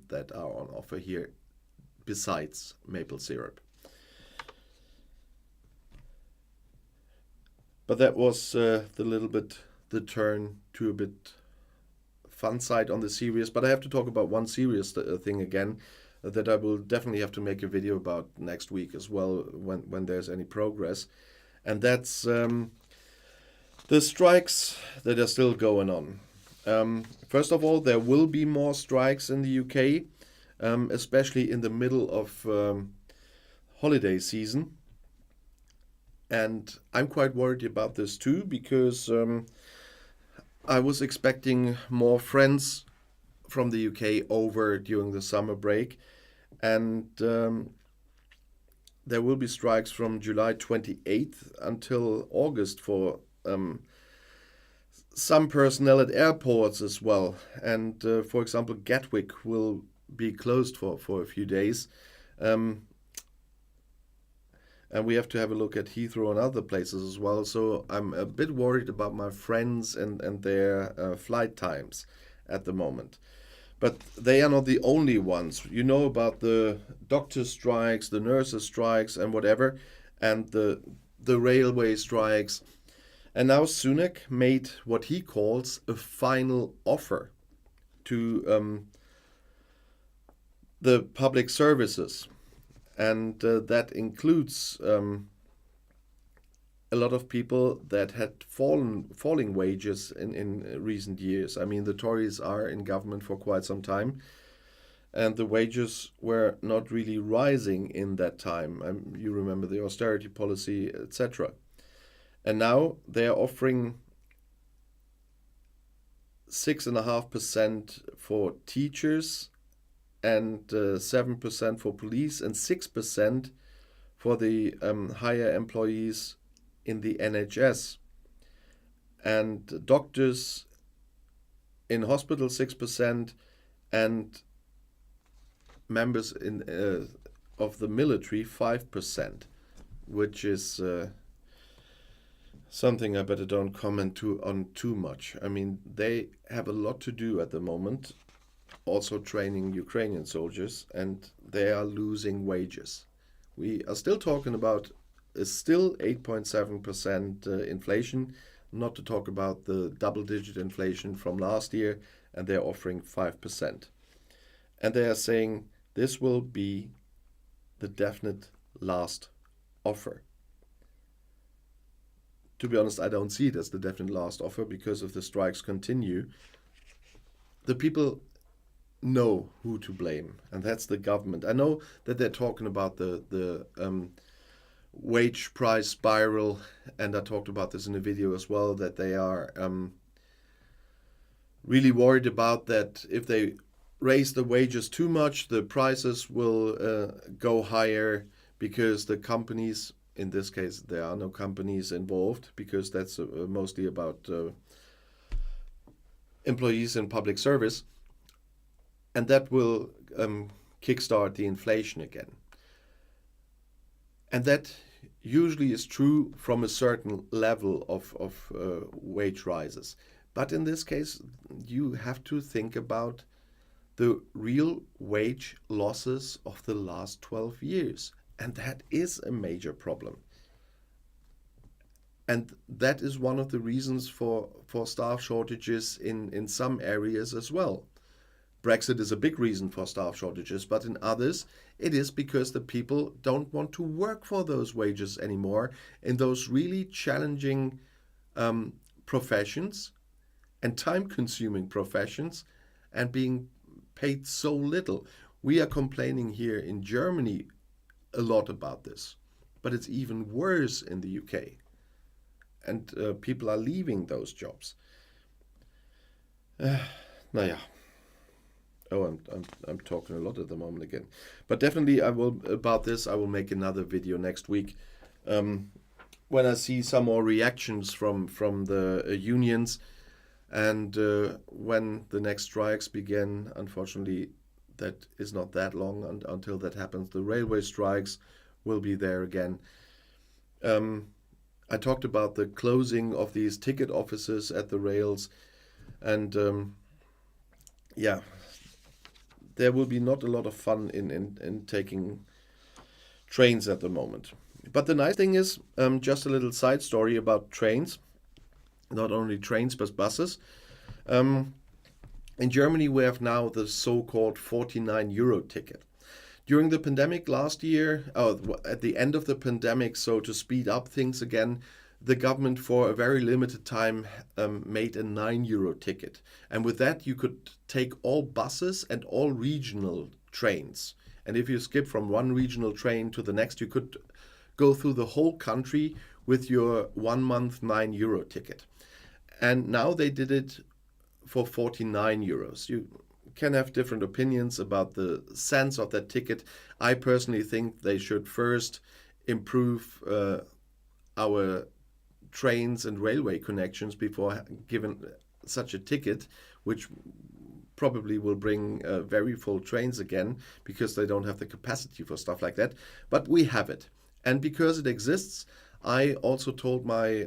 that are on offer here besides maple syrup. But that was the little bit the turn to a bit fun side on the serious. But I have to talk about one serious thing again that I will definitely have to make a video about next week as well when there's any progress. And that's the strikes that are still going on. First of all, there will be more strikes in the UK, especially in the middle of holiday season. And I'm quite worried about this too, because I was expecting more friends from the UK over during the summer break. And there will be strikes from July 28th until August for some personnel at airports as well. And for example, Gatwick will be closed for a few days. And we have to have a look at Heathrow and other places as well. So I'm a bit worried about my friends and their flight times at the moment. But they are not the only ones. You know about the doctor strikes, the nurses strikes and whatever, and the railway strikes. And now Sunak made what he calls a final offer to the public services. And that includes a lot of people that had falling wages in recent years. I mean, the Tories are in government for quite some time, and the wages were not really rising in that time. You remember the austerity policy, etc. And now they are offering 6.5% for teachers, and 7% for police, and 6% for the higher employees in the NHS. And doctors in hospital 6%, and members of the military 5%, which is something I better don't comment on too much. I mean, they have a lot to do at the moment, also training Ukrainian soldiers, and they are losing wages. We are still talking about still 8.7% inflation, not to talk about the double-digit inflation from last year, and they're offering 5%. And they are saying this will be the definite last offer. To be honest, I don't see it as the definite last offer, because if the strikes continue, the people know who to blame, and that's the government. I know that they're talking about the wage price spiral, and I talked about this in a video as well, that they are really worried about that if they raise the wages too much, the prices will go higher, because the companies, in this case there are no companies involved, because that's mostly about employees in public service, and that will kickstart the inflation again. And that usually is true from a certain level of wage rises. But in this case, you have to think about the real wage losses of the last 12 years. And that is a major problem. And that is one of the reasons for staff shortages in some areas as well. Brexit is a big reason for staff shortages, but in others, it is because the people don't want to work for those wages anymore in those really challenging professions and time-consuming professions, and being paid so little. We are complaining here in Germany a lot about this, but it's even worse in the UK. And people are leaving those jobs. Naja. Oh, I'm talking a lot at the moment again. But definitely I will make another video next week. When I see some more reactions from the unions, and when the next strikes begin. Unfortunately, that is not that long until that happens. The railway strikes will be there again. I talked about the closing of these ticket offices at the rails, and yeah, there will be not a lot of fun in taking trains at the moment. But the nice thing is, just a little side story about trains, not only trains but buses. In Germany, we have now the so-called 49 euro ticket. During the pandemic last year, at the end of the pandemic, so to speed up things again, the government for a very limited time made a 9 euro ticket. And with that, you could take all buses and all regional trains. And if you skip from one regional train to the next, you could go through the whole country with your 1 month 9 euro ticket. And now they did it for 49 euros. You can have different opinions about the sense of that ticket. I personally think they should first improve our trains and railway connections before giving such a ticket, which probably will bring very full trains again, because they don't have the capacity for stuff like that. But we have it. And because it exists, I also told my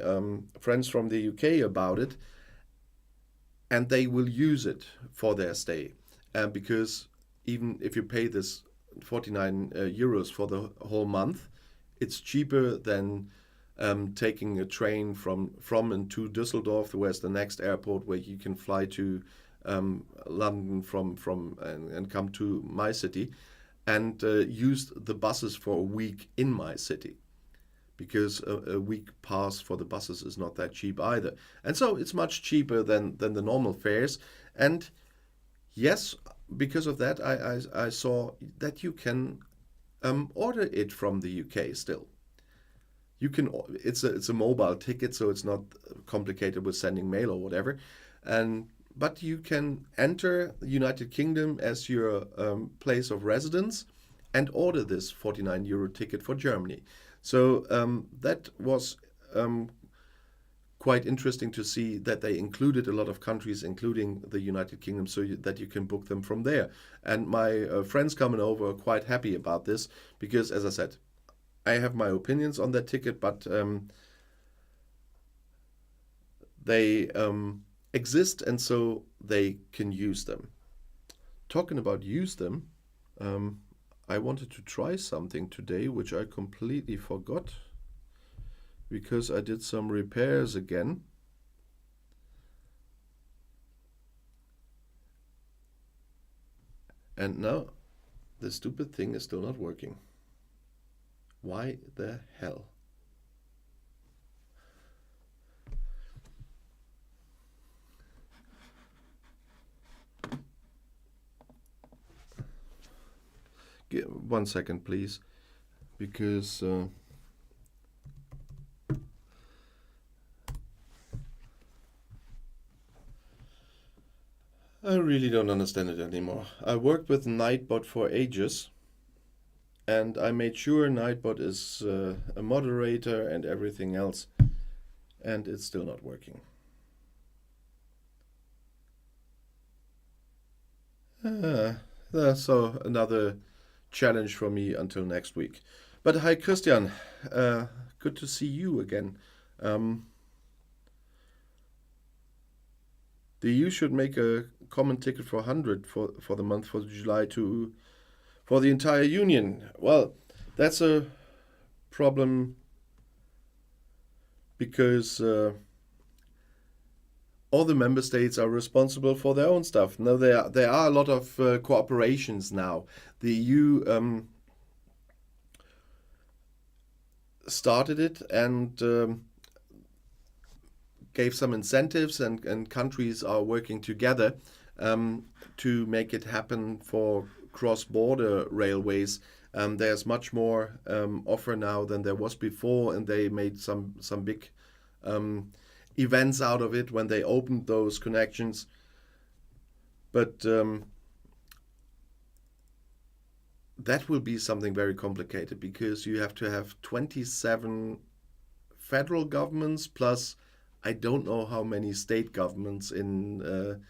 friends from the UK about it, and they will use it for their stay. Because even if you pay this 49 euros for the whole month, it's cheaper than taking a train from and to Düsseldorf, where's the next airport where you can fly to London from and come to my city, and use the buses for a week in my city. Because a week pass for the buses is not that cheap either. And so it's much cheaper than the normal fares. And yes, because of that, I saw that you can order it from the UK still. You can. It's a mobile ticket, so it's not complicated with sending mail or whatever. But you can enter the United Kingdom as your place of residence and order this 49 euro ticket for Germany. So that was quite interesting to see that they included a lot of countries, including the United Kingdom, so that you can book them from there. And my friends coming over are quite happy about this, because, as I said, I have my opinions on that ticket, but they exist, and so they can use them. Talking about use them, I wanted to try something today, which I completely forgot, because I did some repairs again. And now the stupid thing is still not working. Why the hell? One second, please, because I really don't understand it anymore. I worked with Nightbot for ages, and I made sure Nightbot is a moderator and everything else, and it's still not working. So another challenge for me until next week. But hi, Christian. Good to see you again. Um, the EU should make a common ticket for 100 for the month for July for the entire union. Well, that's a problem because all the member states are responsible for their own stuff. No, there are a lot of cooperations now. The EU started it and gave some incentives, and countries are working together to make it happen for cross-border railways. There's much more offer now than there was before, and they made some big events out of it when they opened those connections. But that will be something very complicated because you have to have 27 federal governments plus I don't know how many state governments in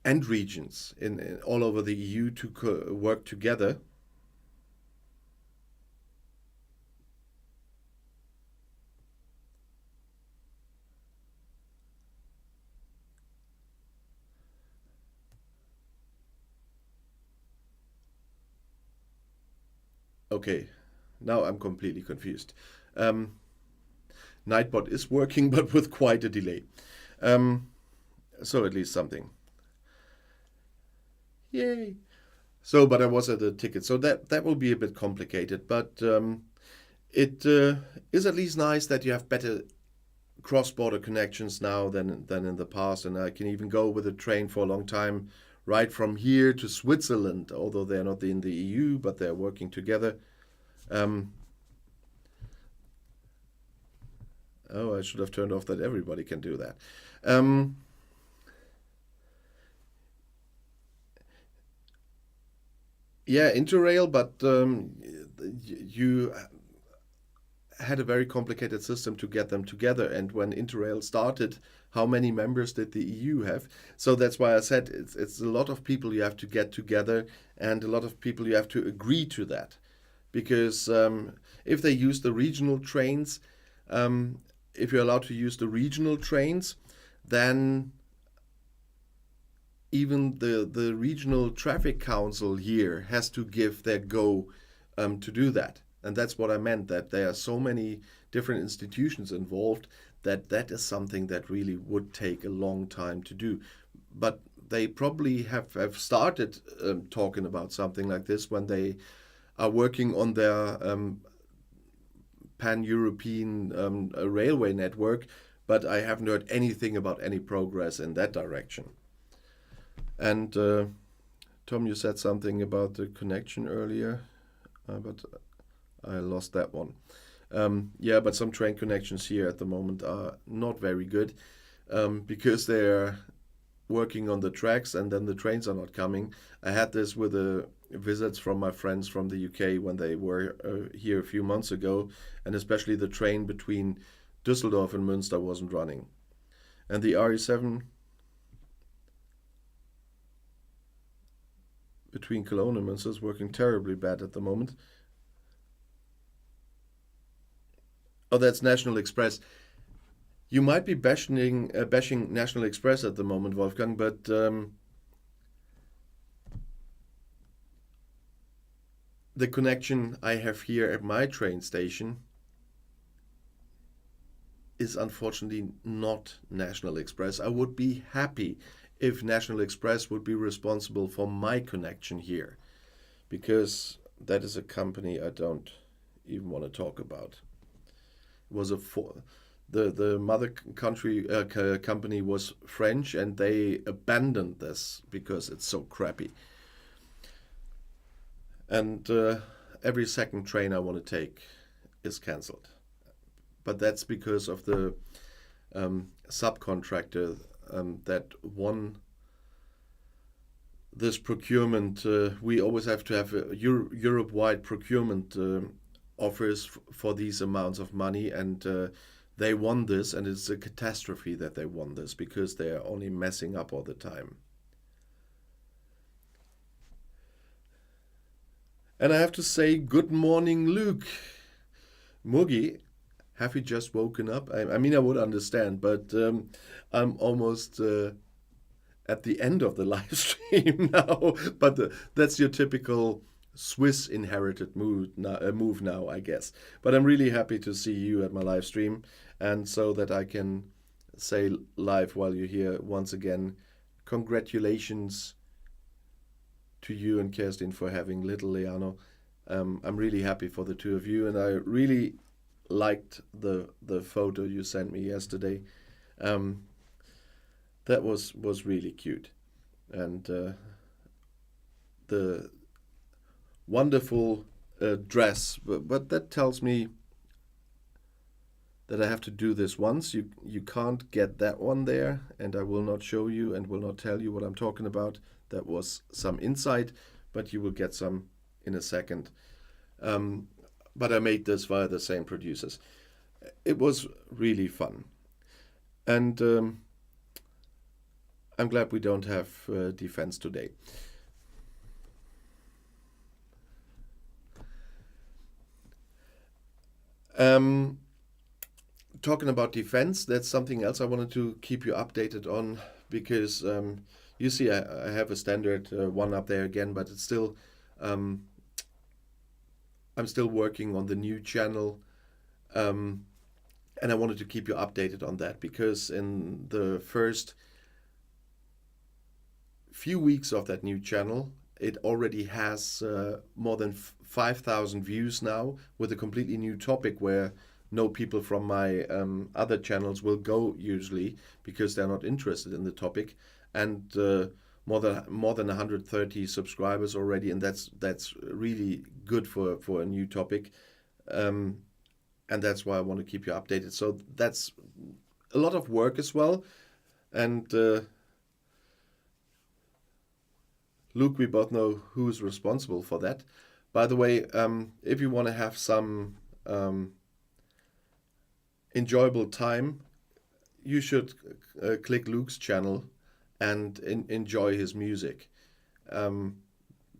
and regions in all over the EU to work together. Okay, now I'm completely confused. Nightbot is working, but with quite a delay. So at least something. Yay! So, but I was at the ticket, so that will be a bit complicated. But it is at least nice that you have better cross-border connections now than in the past, and I can even go with a train for a long time, right from here to Switzerland, although they're not in the EU, but they're working together. Oh, I should have turned off that everybody can do that. Yeah, Interrail, but you had a very complicated system to get them together. And when Interrail started, how many members did the EU have? So that's why I said it's a lot of people you have to get together, and a lot of people you have to agree to that. Because if they use the regional trains, if you're allowed to use the regional trains, then even the regional traffic council here has to give their go to do that. And that's what I meant, that there are so many different institutions involved that is something that really would take a long time to do. But they probably have started talking about something like this when they are working on their pan-European railway network, but I haven't heard anything about any progress in that direction. And Tom, you said something about the connection earlier, but I lost that one. Yeah, but some train connections here at the moment are not very good because they're working on the tracks and then the trains are not coming. I had this with the visits from my friends from the UK when they were here a few months ago, and especially the train between Düsseldorf and Münster wasn't running. And the RE7 between Cologne and Münster is working terribly bad at the moment. Oh, that's National Express. You might be bashing National Express at the moment, Wolfgang, but the connection I have here at my train station is unfortunately not National Express. I would be happy if National Express would be responsible for my connection here, because that is a company I don't even want to talk about. It was the mother country company was French, and they abandoned this because it's so crappy. And every second train I want to take is cancelled. But that's because of the subcontractor that won this procurement. We always have to have Europe-wide procurement offers for these amounts of money, and they won this, and it's a catastrophe that they won this because they are only messing up all the time. And I have to say, good morning, Luke. Mugi, have you just woken up? I mean, I would understand, but I'm almost at the end of the live stream now. But that's your typical Swiss inherited move now, I guess. But I'm really happy to see you at my live stream, and so that I can say live while you're here once again, congratulations to you and Kerstin for having little Leano. I'm really happy for the two of you, and I really liked the photo you sent me yesterday. That was really cute, and the wonderful dress. But that tells me that I have to do this once. You can't get that one there, and I will not show you and will not tell you what I'm talking about. That was some insight, but you will get some in a second. But I made this via the same producers. It was really fun. And I'm glad we don't have defense today. Talking about defense, that's something else I wanted to keep you updated on, because you see I have a standard one up there again, but it's still I'm still working on the new channel, and I wanted to keep you updated on that, because in the first few weeks of that new channel, it already has more than 5,000 views now, with a completely new topic where no people from my other channels will go usually, because they're not interested in the topic, and more than 130 subscribers already, and that's really good for a new topic, and that's why I want to keep you updated. So that's a lot of work as well, and Luke, we both know who's responsible for that. By the way, if you want to have some enjoyable time, you should click Luke's channel and enjoy his music.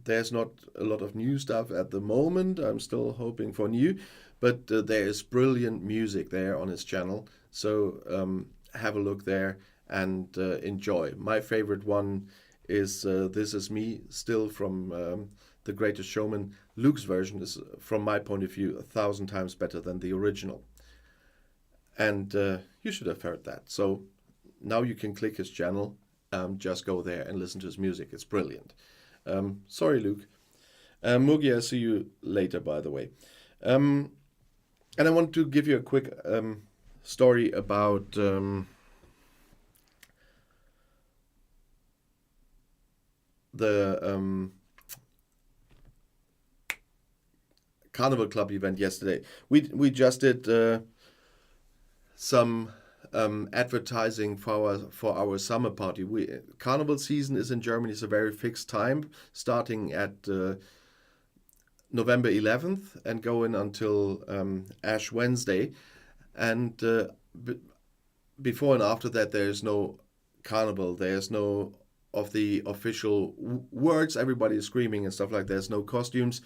There's not a lot of new stuff at the moment. I'm still hoping for new, but there is brilliant music there on his channel. So have a look there and enjoy. My favorite one is This Is Me, still from The Greatest Showman. Luke's version is, from my point of view, 1,000 times better than the original. And you should have heard that. So now you can click his channel. Just go there and listen to his music. It's brilliant. Sorry, Luke. Mugi, I'll see you later, by the way. And I want to give you a quick story about the Carnival Club event yesterday. We just did some advertising for our summer party. Carnival season is in Germany. It's a very fixed time, starting at November 11th and going until Ash Wednesday. And before and after that, there's no carnival. There's no of the official words. Everybody is screaming and stuff like that. There's no costumes,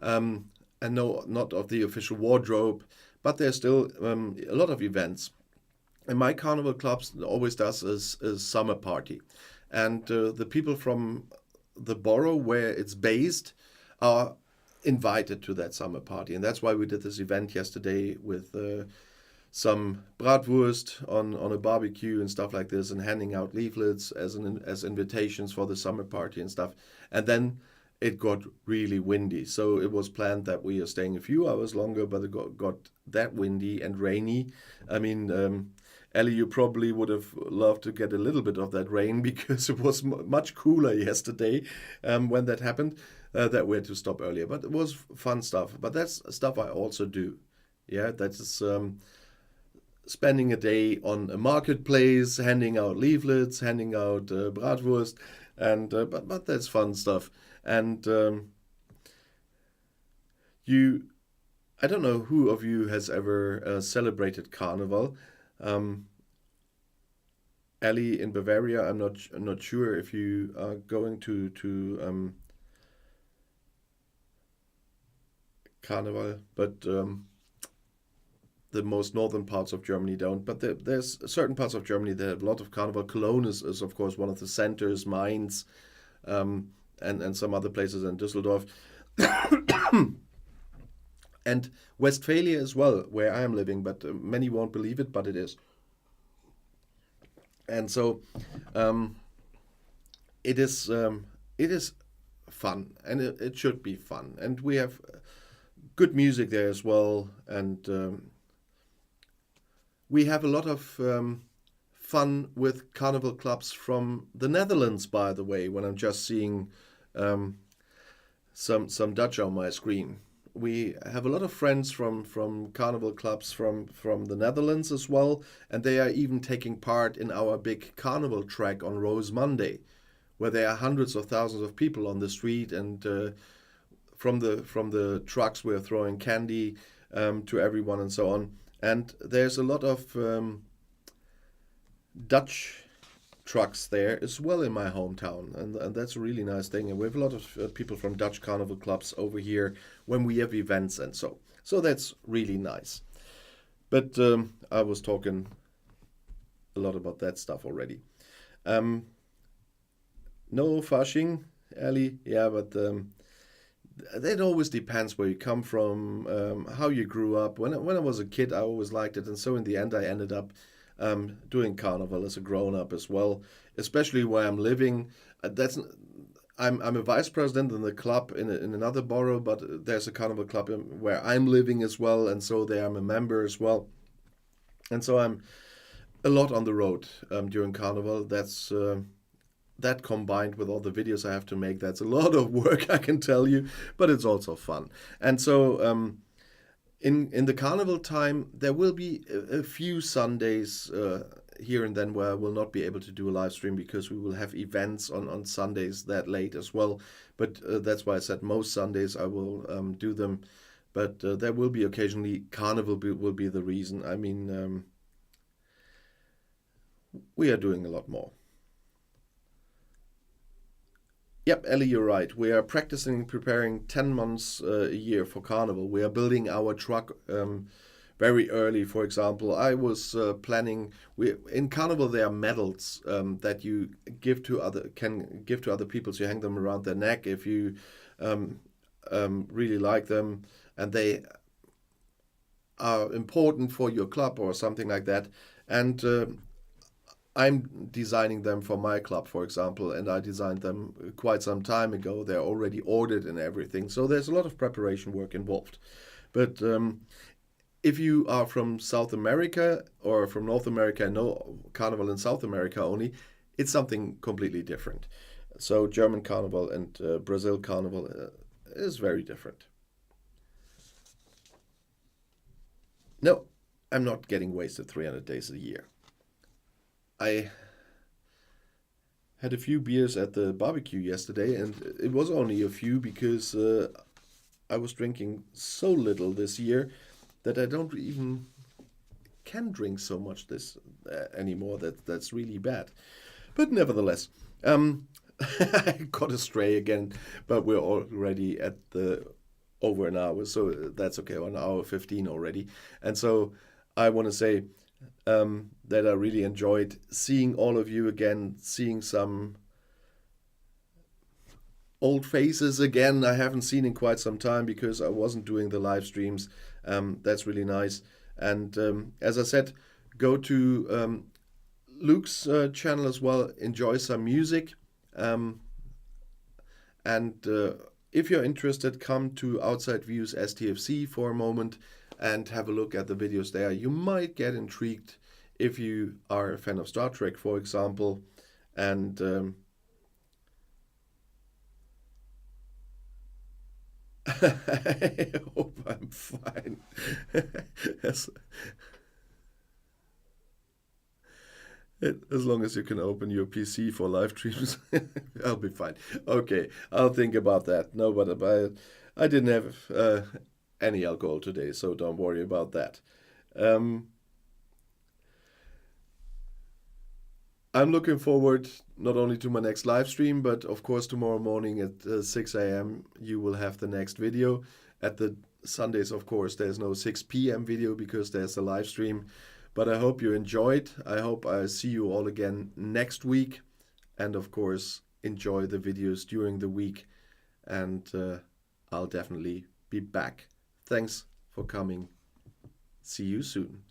and no, not of the official wardrobe. But there's still a lot of events. And my Carnival Club always does is summer party. And the people from the borough where it's based are invited to that summer party. And that's why we did this event yesterday with some bratwurst on a barbecue and stuff like this, and handing out leaflets as invitations for the summer party and stuff. And then it got really windy. So it was planned that we are staying a few hours longer, but it got that windy and rainy. I mean, Ellie, you probably would have loved to get a little bit of that rain, because it was much cooler yesterday when that happened, that we had to stop earlier. But it was fun stuff. But that's stuff I also do. Yeah, that is spending a day on a marketplace, handing out leaflets, handing out bratwurst, and but that's fun stuff. And you, I don't know who of you has ever celebrated Carnival. Um, Ellie in Bavaria, I'm not sure if you are going to Carnival, but the most northern parts of Germany don't. But there's certain parts of Germany that have a lot of Carnival. Cologne is of course one of the centers, Mainz, um, and some other places in Düsseldorf, and Westphalia as well, where I am living. But many won't believe it, but it is. And so um, it is fun, and it should be fun. And we have good music there as well, and we have a lot of fun with carnival clubs from the Netherlands, by the way, when I'm just seeing um, some Dutch on my screen. We have a lot of friends from carnival clubs from the Netherlands as well, and they are even taking part in our big carnival track on Rose Monday, where there are hundreds of thousands of people on the street, and from the trucks we're throwing candy to everyone and so on. And there's a lot of Dutch trucks there as well in my hometown, and that's a really nice thing. And we have a lot of people from Dutch carnival clubs over here when we have events, and so that's really nice. But I was talking a lot about that stuff already. Um, no Fasching, Ali, yeah, but it always depends where you come from, how you grew up. When I was a kid, I always liked it, and so in the end, I ended up doing carnival as a grown up as well, especially where I'm living. That's I'm a vice president in the club in another borough, but there's a carnival club where I'm living as well, and so there I'm a member as well, and so I'm a lot on the road during carnival. That's that combined with all the videos I have to make, that's a lot of work, I can tell you, but it's also fun. And so in the carnival time, there will be a few Sundays here and then where I will not be able to do a live stream because we will have events on Sundays that late as well. But that's why I said most Sundays I will do them. But there will be occasionally carnival will be the reason. I mean, we are doing a lot more. Yep, Ellie, you're right. We are practicing preparing 10 months a year for Carnival. We are building our truck very early, for example. I was planning, in Carnival there are medals that you can give to other people. So you hang them around their neck if you um, really like them, and they are important for your club or something like that. And I'm designing them for my club, for example, and I designed them quite some time ago. They're already ordered and everything. So there's a lot of preparation work involved. But if you are from South America or from North America and know Carnival in South America only, it's something completely different. So German Carnival and Brazil Carnival is very different. No, I'm not getting wasted 300 days a year. I had a few beers at the barbecue yesterday, and it was only a few because I was drinking so little this year that I don't even can drink so much this anymore. That's really bad. But nevertheless, I got astray again, but we're already at the over an hour, so that's okay. 1 hour 15 already, and so I want to say that I really enjoyed seeing all of you again, seeing some old faces again I haven't seen in quite some time because I wasn't doing the live streams. That's really nice. And as I said, go to Luke's channel as well, enjoy some music. And if you're interested, come to Outside Views STFC for a moment and have a look at the videos there. You might get intrigued if you are a fan of Star Trek, for example. And I hope I'm fine. Yes. As long as you can open your PC for live streams, I'll be fine. Okay, I'll think about that. No, but I didn't have any alcohol today, so don't worry about that. Um, I'm looking forward not only to my next live stream, but of course tomorrow morning at 6 a.m. you will have the next video. At the Sundays, of course, there's no 6 p.m. video because there's a live stream. But I hope you enjoyed. I hope I see you all again next week. And of course, enjoy the videos during the week. And I'll definitely be back. Thanks for coming. See you soon.